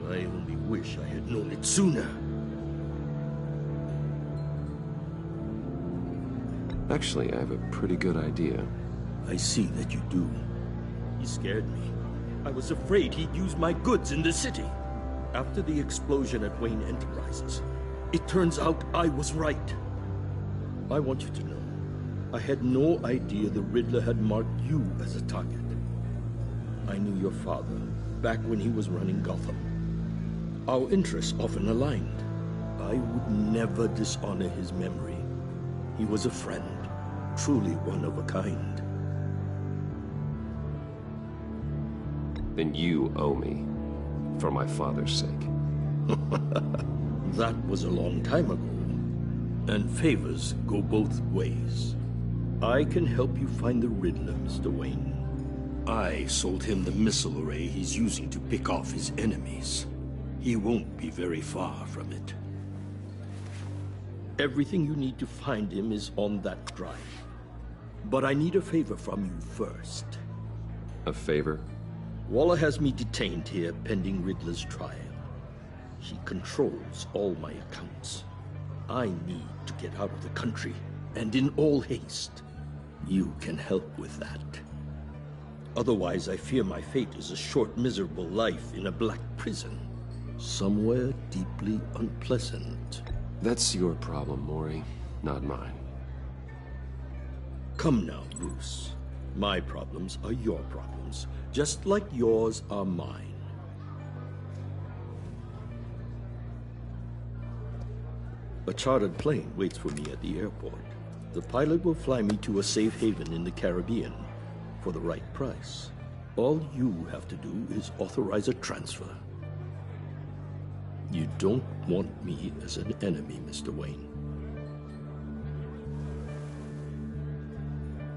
I only wish I had known it sooner. Actually, I have a pretty good idea. I see that you do. He scared me. I was afraid he'd use my goods in the city. After the explosion at Wayne Enterprises, it turns out I was right. I want you to know, I had no idea the Riddler had marked you as a target. I knew your father back when he was running Gotham. Our interests often aligned. I would never dishonor his memory. He was a friend, truly one of a kind. Then you owe me, for my father's sake. That was a long time ago, and favors go both ways. I can help you find the Riddler, Mr. Wayne. I sold him the missile array he's using to pick off his enemies. He won't be very far from it. Everything you need to find him is on that drive. But I need a favor from you first. A favor? Waller has me detained here pending Riddler's trial. He controls all my accounts. I need to get out of the country, and in all haste. You can help with that. Otherwise, I fear my fate is a short, miserable life in a black prison. Somewhere deeply unpleasant. That's your problem, Maury, not mine. Come now, Bruce. My problems are your problems, just like yours are mine. A chartered plane waits for me at the airport. The pilot will fly me to a safe haven in the Caribbean for the right price. All you have to do is authorize a transfer. You don't want me as an enemy, Mr. Wayne.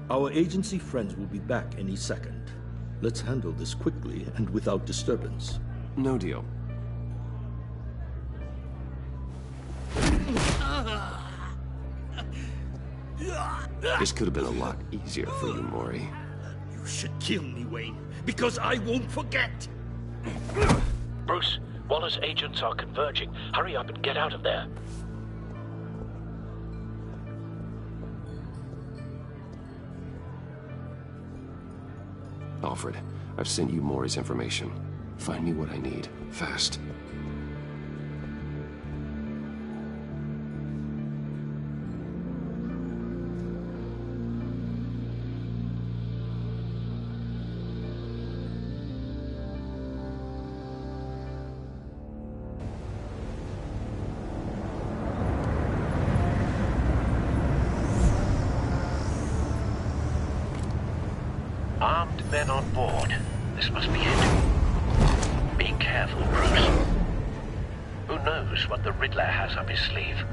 Our agency friends will be back any second. Let's handle this quickly and without disturbance. No deal. This could have been a lot easier for you, Maury. You should kill me, Wayne, because I won't forget! Bruce, Waller's agents are converging. Hurry up and get out of there. Alfred, I've sent you Maury's information. Find me what I need, fast. Armed men on board. This must be it. Be careful, Bruce. Who knows what the Riddler has up his sleeve?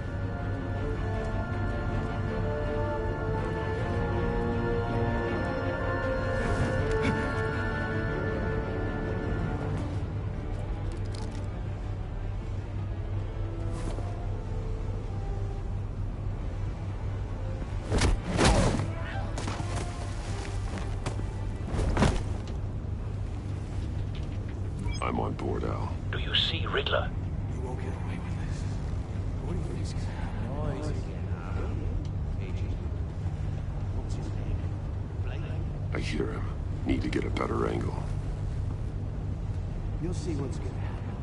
I'm on board, Al. Do you see Riddler? You won't get away with this. What do you think? I hear him. Need to get a better angle. You'll see what's gonna happen.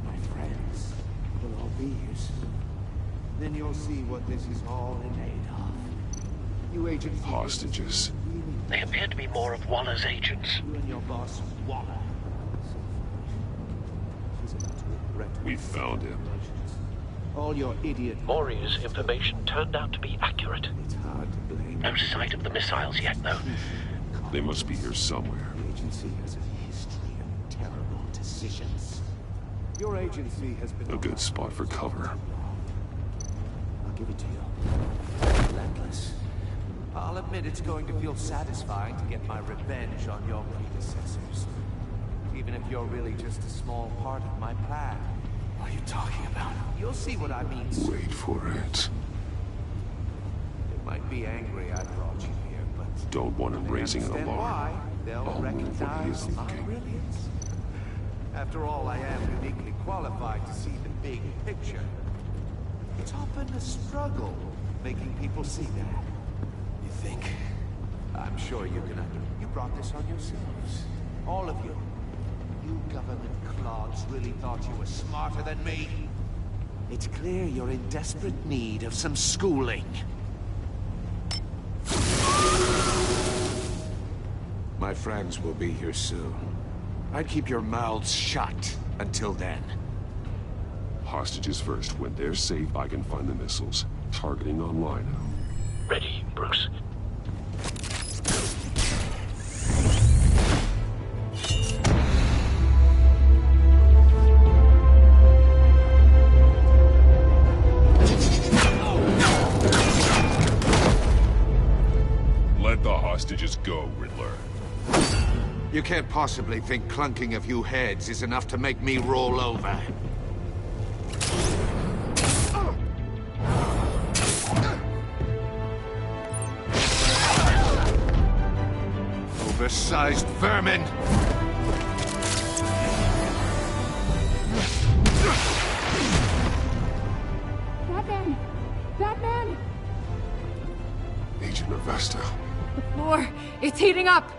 My friends will all be yours. Then you'll see what this is all made of. You agents... Hostages. They appear to be more of Waller's agents. You and your boss, Waller. We found him. All your idiot... Maury's information turned out to be accurate. It's hard to blame No sight of the missiles yet, though. They must be here somewhere. The agency has a history of terrible decisions. Your agency has been... A good spot for cover. I'll give it to you. Relentless. I'll admit it's going to feel satisfying to get my revenge on your predecessors. Even if you're really just a small part of my plan. What are you talking about? You'll see what I mean soon. Wait for it. They might be angry I brought you here, but... Don't want him raising an understand alarm. why. They'll recognize my brilliance. After all, I am uniquely qualified to see the big picture. It's often a struggle making people see that. You think? I'm sure you can. You brought this on yourselves. All of you. You government clods really thought you were smarter than me? It's clear you're in desperate need of some schooling. My friends will be here soon. I'd keep your mouths shut until then. Hostages first. When they're safe, I can find the missiles. Targeting online. Ready, Bruce. Let the hostages go, Riddler. You can't possibly think clunking a few heads is enough to make me roll over. Oversized vermin! Batman! Batman! Agent Avesta. The floor, it's heating up!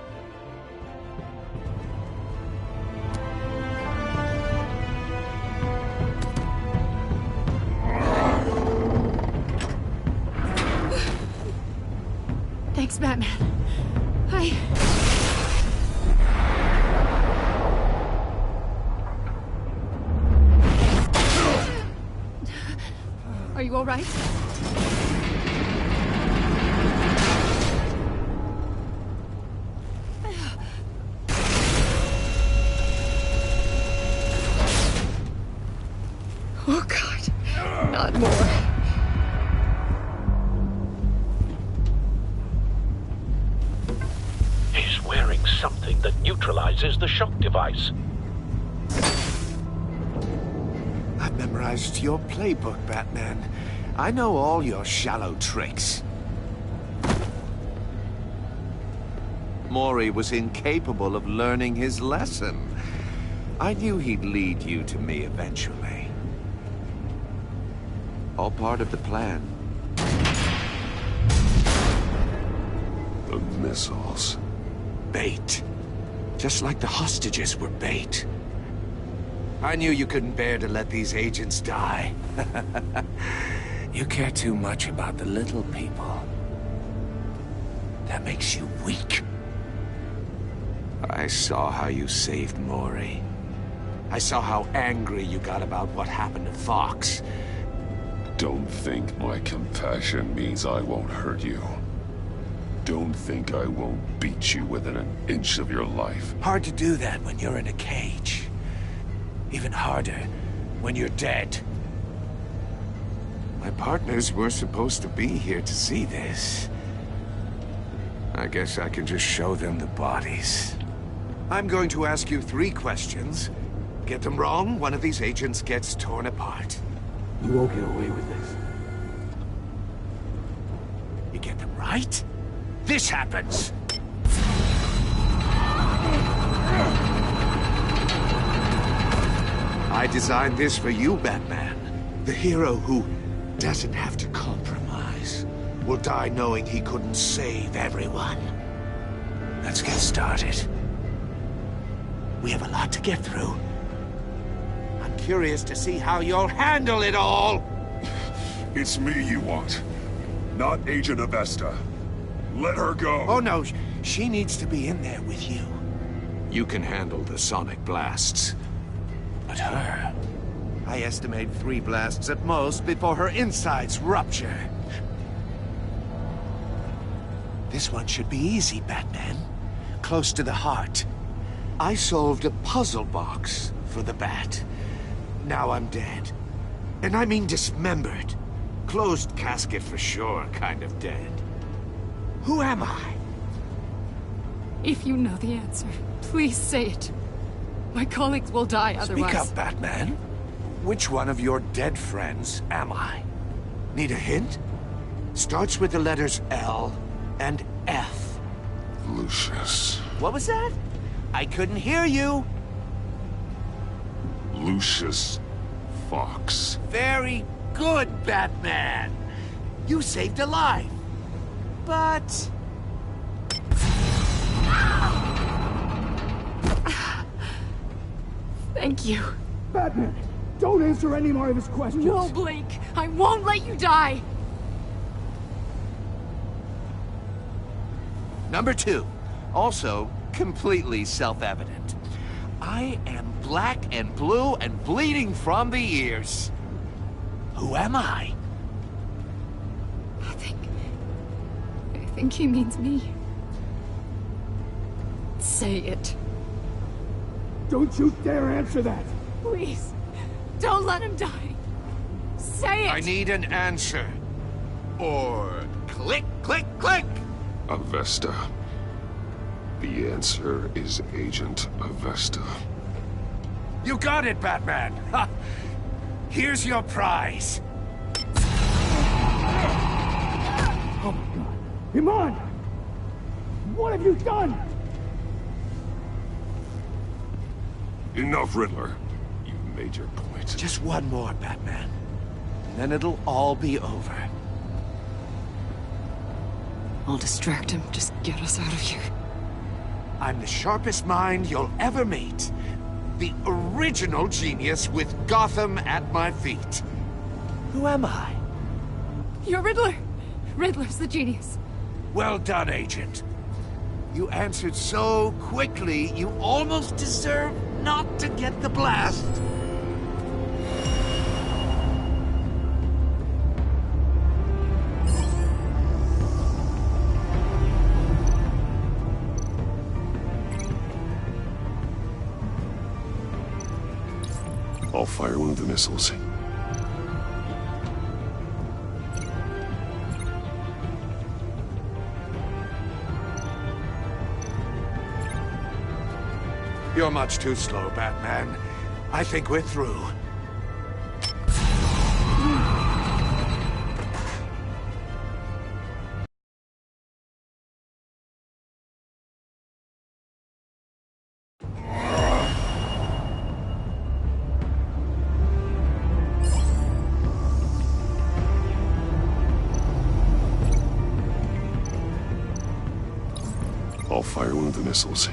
Thanks, Batman. Are you all right? Oh, God. Not more. He's wearing something that neutralizes the shock device. I've memorized your playbook, Batman. I know all your shallow tricks. Mori was incapable of learning his lesson. I knew he'd lead you to me eventually. All part of the plan. The missiles. Bait. Just like the hostages were bait. I knew you couldn't bear to let these agents die. You care too much about the little people. That makes you weak. I saw how you saved Mori. I saw how angry you got about what happened to Fox. Don't think my compassion means I won't hurt you. Don't think I won't beat you within an inch of your life. Hard to do that when you're in a cage. Even harder when you're dead. My partners were supposed to be here to see this. I guess I can just show them the bodies. I'm going to ask you 3 questions. Get them wrong, one of these agents gets torn apart. You won't get away with this. You get them right, this happens! I designed this for you, Batman. The hero who doesn't have to compromise will die knowing he couldn't save everyone. Let's get started. We have a lot to get through. I'm curious to see how you'll handle it all! It's me you want, not Agent Avesta. Let her go! Oh no, she needs to be in there with you. You can handle the sonic blasts. But her... I estimate 3 blasts at most before her insides rupture. This one should be easy, Batman. Close to the heart. I solved a puzzle box for the Bat. Now I'm dead. And I mean dismembered. Closed casket for sure, kind of dead. Who am I? If you know the answer, please say it. My colleagues will die otherwise. Speak up, Batman. Which one of your dead friends am I? Need a hint? Starts with the letters L and F. Lucius. What was that? I couldn't hear you. Lucius Fox. Very good, Batman. You saved a life. But... Thank you. Batman, don't answer any more of his questions. No, Blake. I won't let you die. Number 2. Also, completely self-evident. I am black and blue and bleeding from the ears. Who am I? I think he means me. Say it. Don't you dare answer that! Please, don't let him die. Say it! I need an answer. Or click, click, click! Avesta. The answer is Agent Avesta. You got it, Batman! Ha. Here's your prize. Oh my God. Iman! What have you done? Enough, Riddler. You've made your point. Just one more, Batman. And then it'll all be over. I'll distract him. Just get us out of here. I'm the sharpest mind you'll ever meet. The original genius with Gotham at my feet. Who am I? You're Riddler. Riddler's the genius. Well done, Agent. You answered so quickly, you almost deserve not to get the blast. I'll fire one of the missiles. You're much too slow, Batman. I think we're through. I'll fire one of the missiles.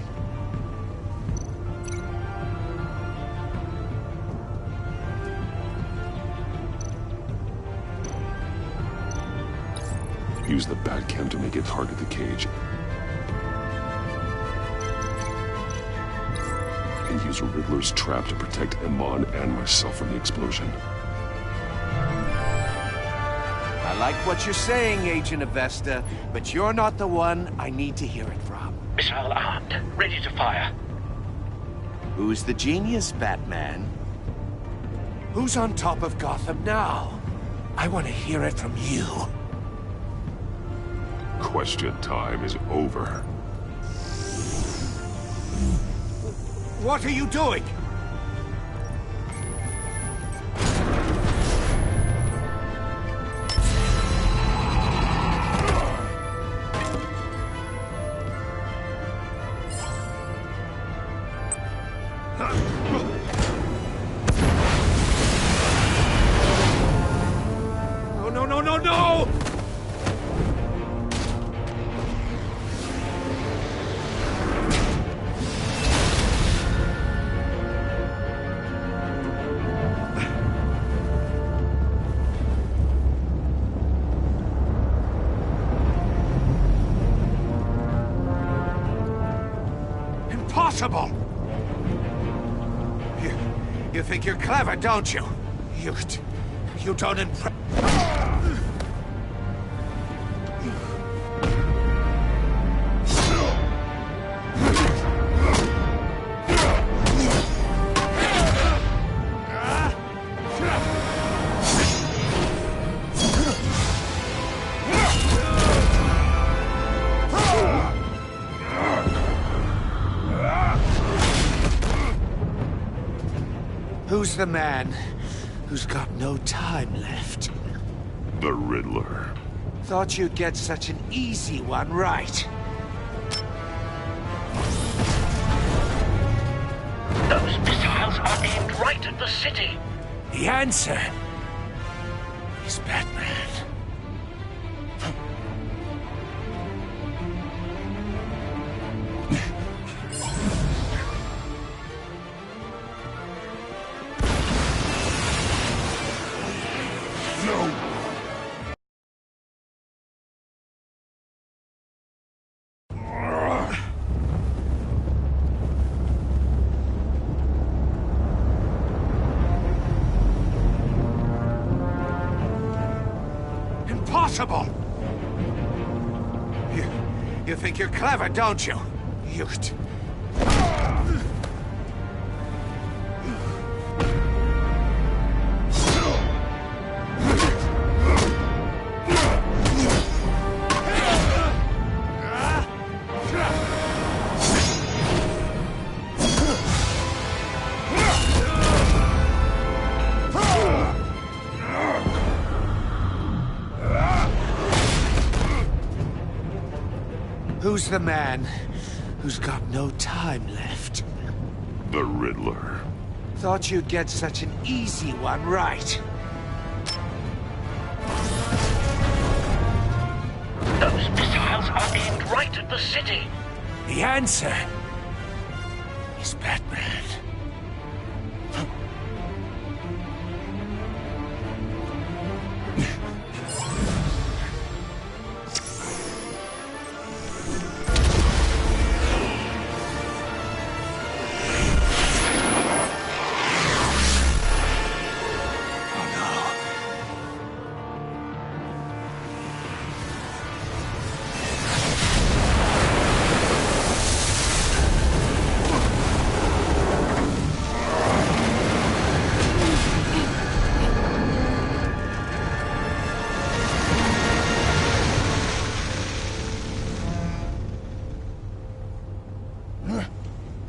Use the Batcam to make it target the cage. And use Riddler's trap to protect Iman and myself from the explosion. I like what you're saying, Agent Avesta, but you're not the one I need to hear it from. Missile armed, ready to fire. Who's the genius, Batman? Who's on top of Gotham now? I want to hear it from you. Question time is over. What are you doing? No! Impossible! You think you're clever, don't you? You don't impress... Who's the man who's got no time left? The Riddler. Thought you'd get such an easy one right. Those missiles are aimed right at the city. The answer is Batman. Impossible! You think you're clever, don't you? Who's the man who's got no time left? The Riddler. Thought you'd get such an easy one right. Those missiles are aimed right at the city. The answer is Batman.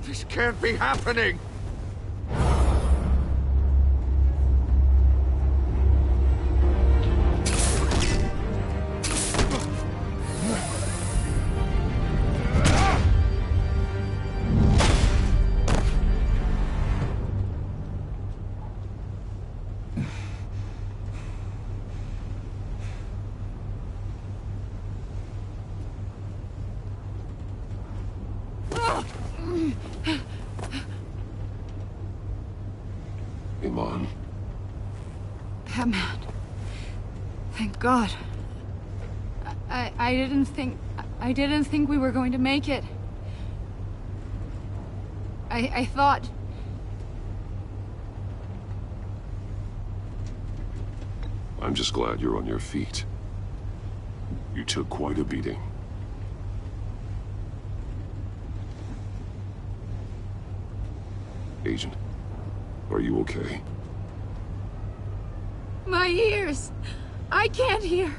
This can't be happening! Iman. Batman. Thank God. I didn't think we were going to make it. I thought... I'm just glad you're on your feet. You took quite a beating. Agent, are you okay? My ears! I can't hear!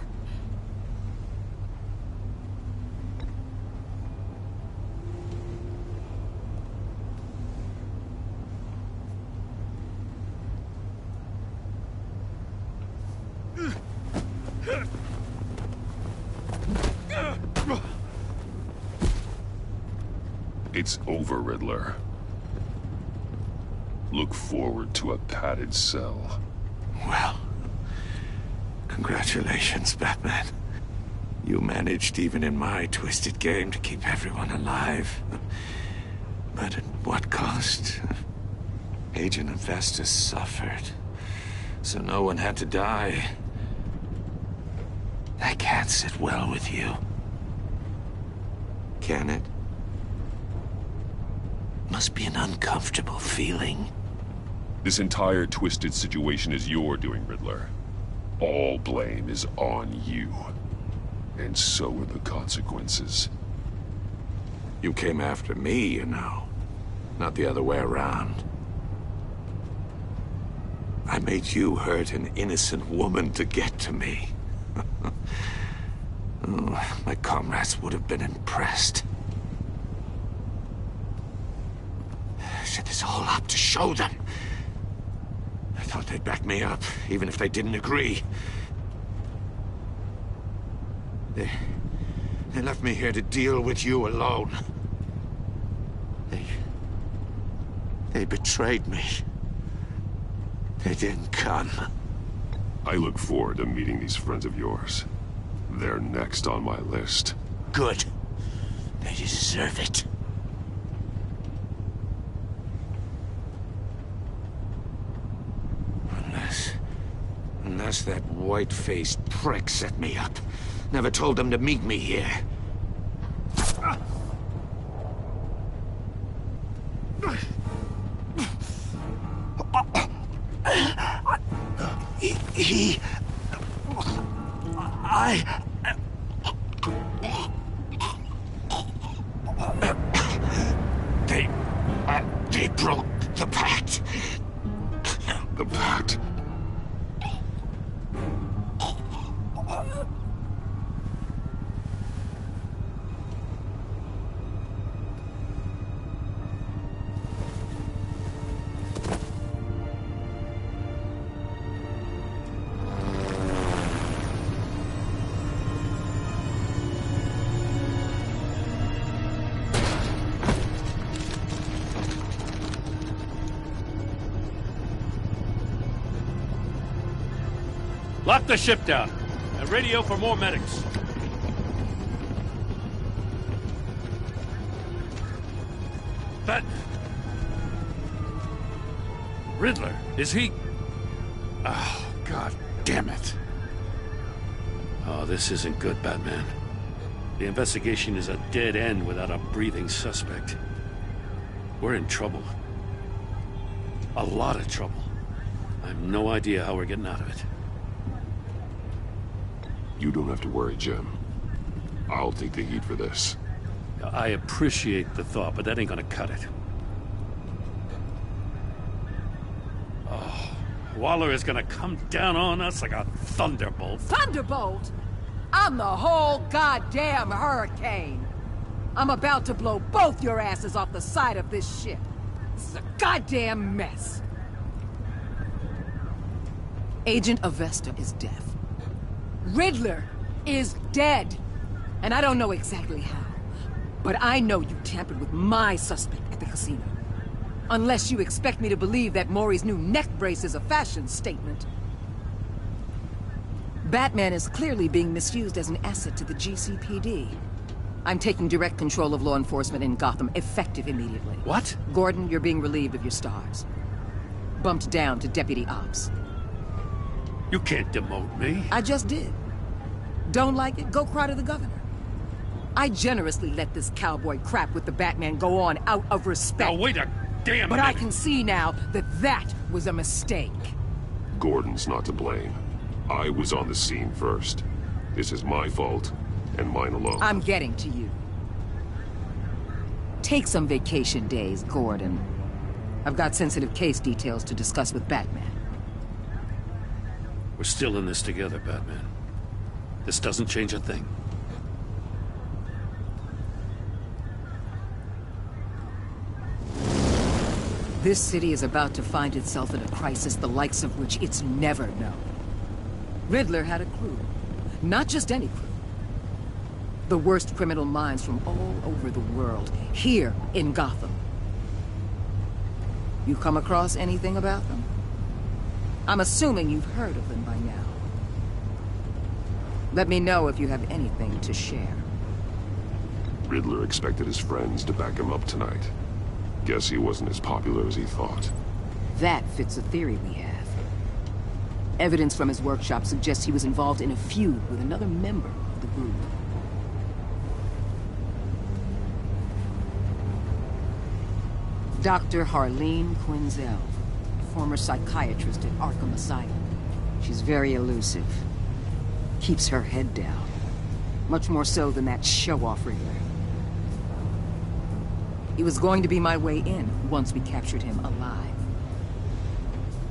It's over, Riddler. Look forward to a padded cell. Well, congratulations, Batman. You managed, even in my twisted game, to keep everyone alive. But at what cost? Agent Infestus suffered, so no one had to die. That can't sit well with you. Can it? Must be an uncomfortable feeling. This entire twisted situation is your doing, Riddler. All blame is on you. And so are the consequences. You came after me, you know. Not the other way around. I made you hurt an innocent woman to get to me. Oh, my comrades would have been impressed. Set this all up to show them. thought they'd back me up, even if they didn't agree. They left me here to deal with you alone. They betrayed me. They didn't come. I look forward to meeting these friends of yours. They're next on my list. Good. They deserve it. Unless that white-faced prick set me up. Never told them to meet me here. They broke the pact. The pact? Lock the ship down and radio for more medics. Batman. Riddler, is he... Oh, God damn it. Oh, this isn't good, Batman. The investigation is a dead end without a breathing suspect. We're in trouble. A lot of trouble. I have no idea how we're getting out of it. You don't have to worry, Jim. I'll take the heat for this. I appreciate the thought, but that ain't gonna cut it. Oh, Waller is gonna come down on us like a thunderbolt. Thunderbolt? I'm the whole goddamn hurricane. I'm about to blow both your asses off the side of this ship. This is a goddamn mess. Agent Avesta is deaf. Riddler is dead. And I don't know exactly how. But I know you tampered with my suspect at the casino. Unless you expect me to believe that Maury's new neck brace is a fashion statement. Batman is clearly being misused as an asset to the GCPD. I'm taking direct control of law enforcement in Gotham, effective immediately. What? Gordon, you're being relieved of your stars. Bumped down to Deputy Ops. You can't demote me. I just did. Don't like it? Go cry to the governor. I generously let this cowboy crap with the Batman go on out of respect. Now wait a damn minute. But I can see now that that was a mistake. Gordon's not to blame. I was on the scene first. This is my fault, and mine alone. I'm getting to you. Take some vacation days, Gordon. I've got sensitive case details to discuss with Batman. We're still in this together, Batman. This doesn't change a thing. This city is about to find itself in a crisis the likes of which it's never known. Riddler had a crew. Not just any crew. The worst criminal minds from all over the world, here in Gotham. You come across anything about them? I'm assuming you've heard of them by now. Let me know if you have anything to share. Riddler expected his friends to back him up tonight. Guess he wasn't as popular as he thought. That fits a theory we have. Evidence from his workshop suggests he was involved in a feud with another member of the group. Dr. Harleen Quinzel, former psychiatrist at Arkham Asylum. She's very elusive. Keeps her head down. Much more so than that show-off Riddler. He was going to be my way in once we captured him alive.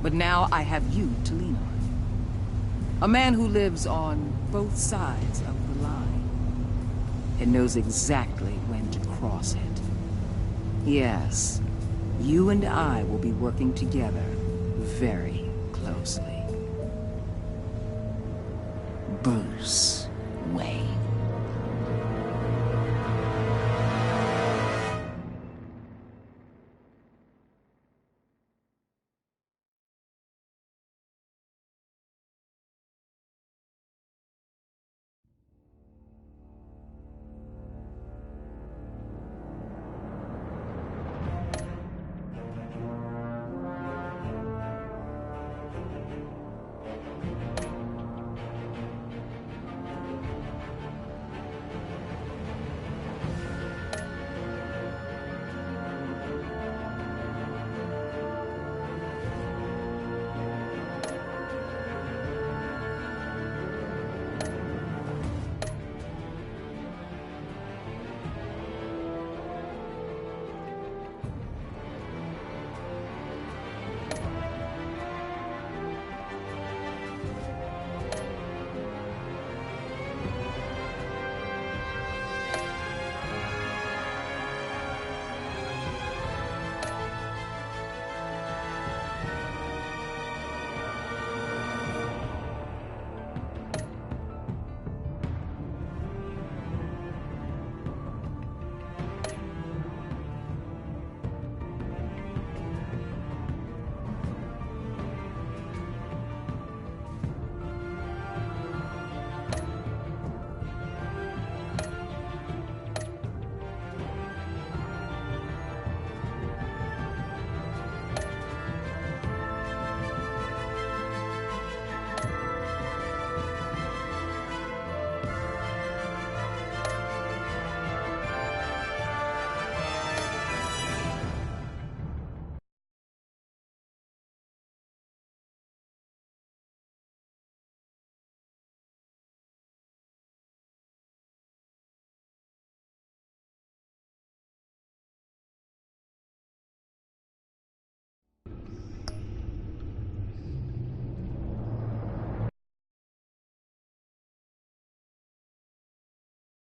But now I have you to lean on. A man who lives on both sides of the line. And knows exactly when to cross it. Yes, you and I will be working together very closely. closely. Bruce Wayne.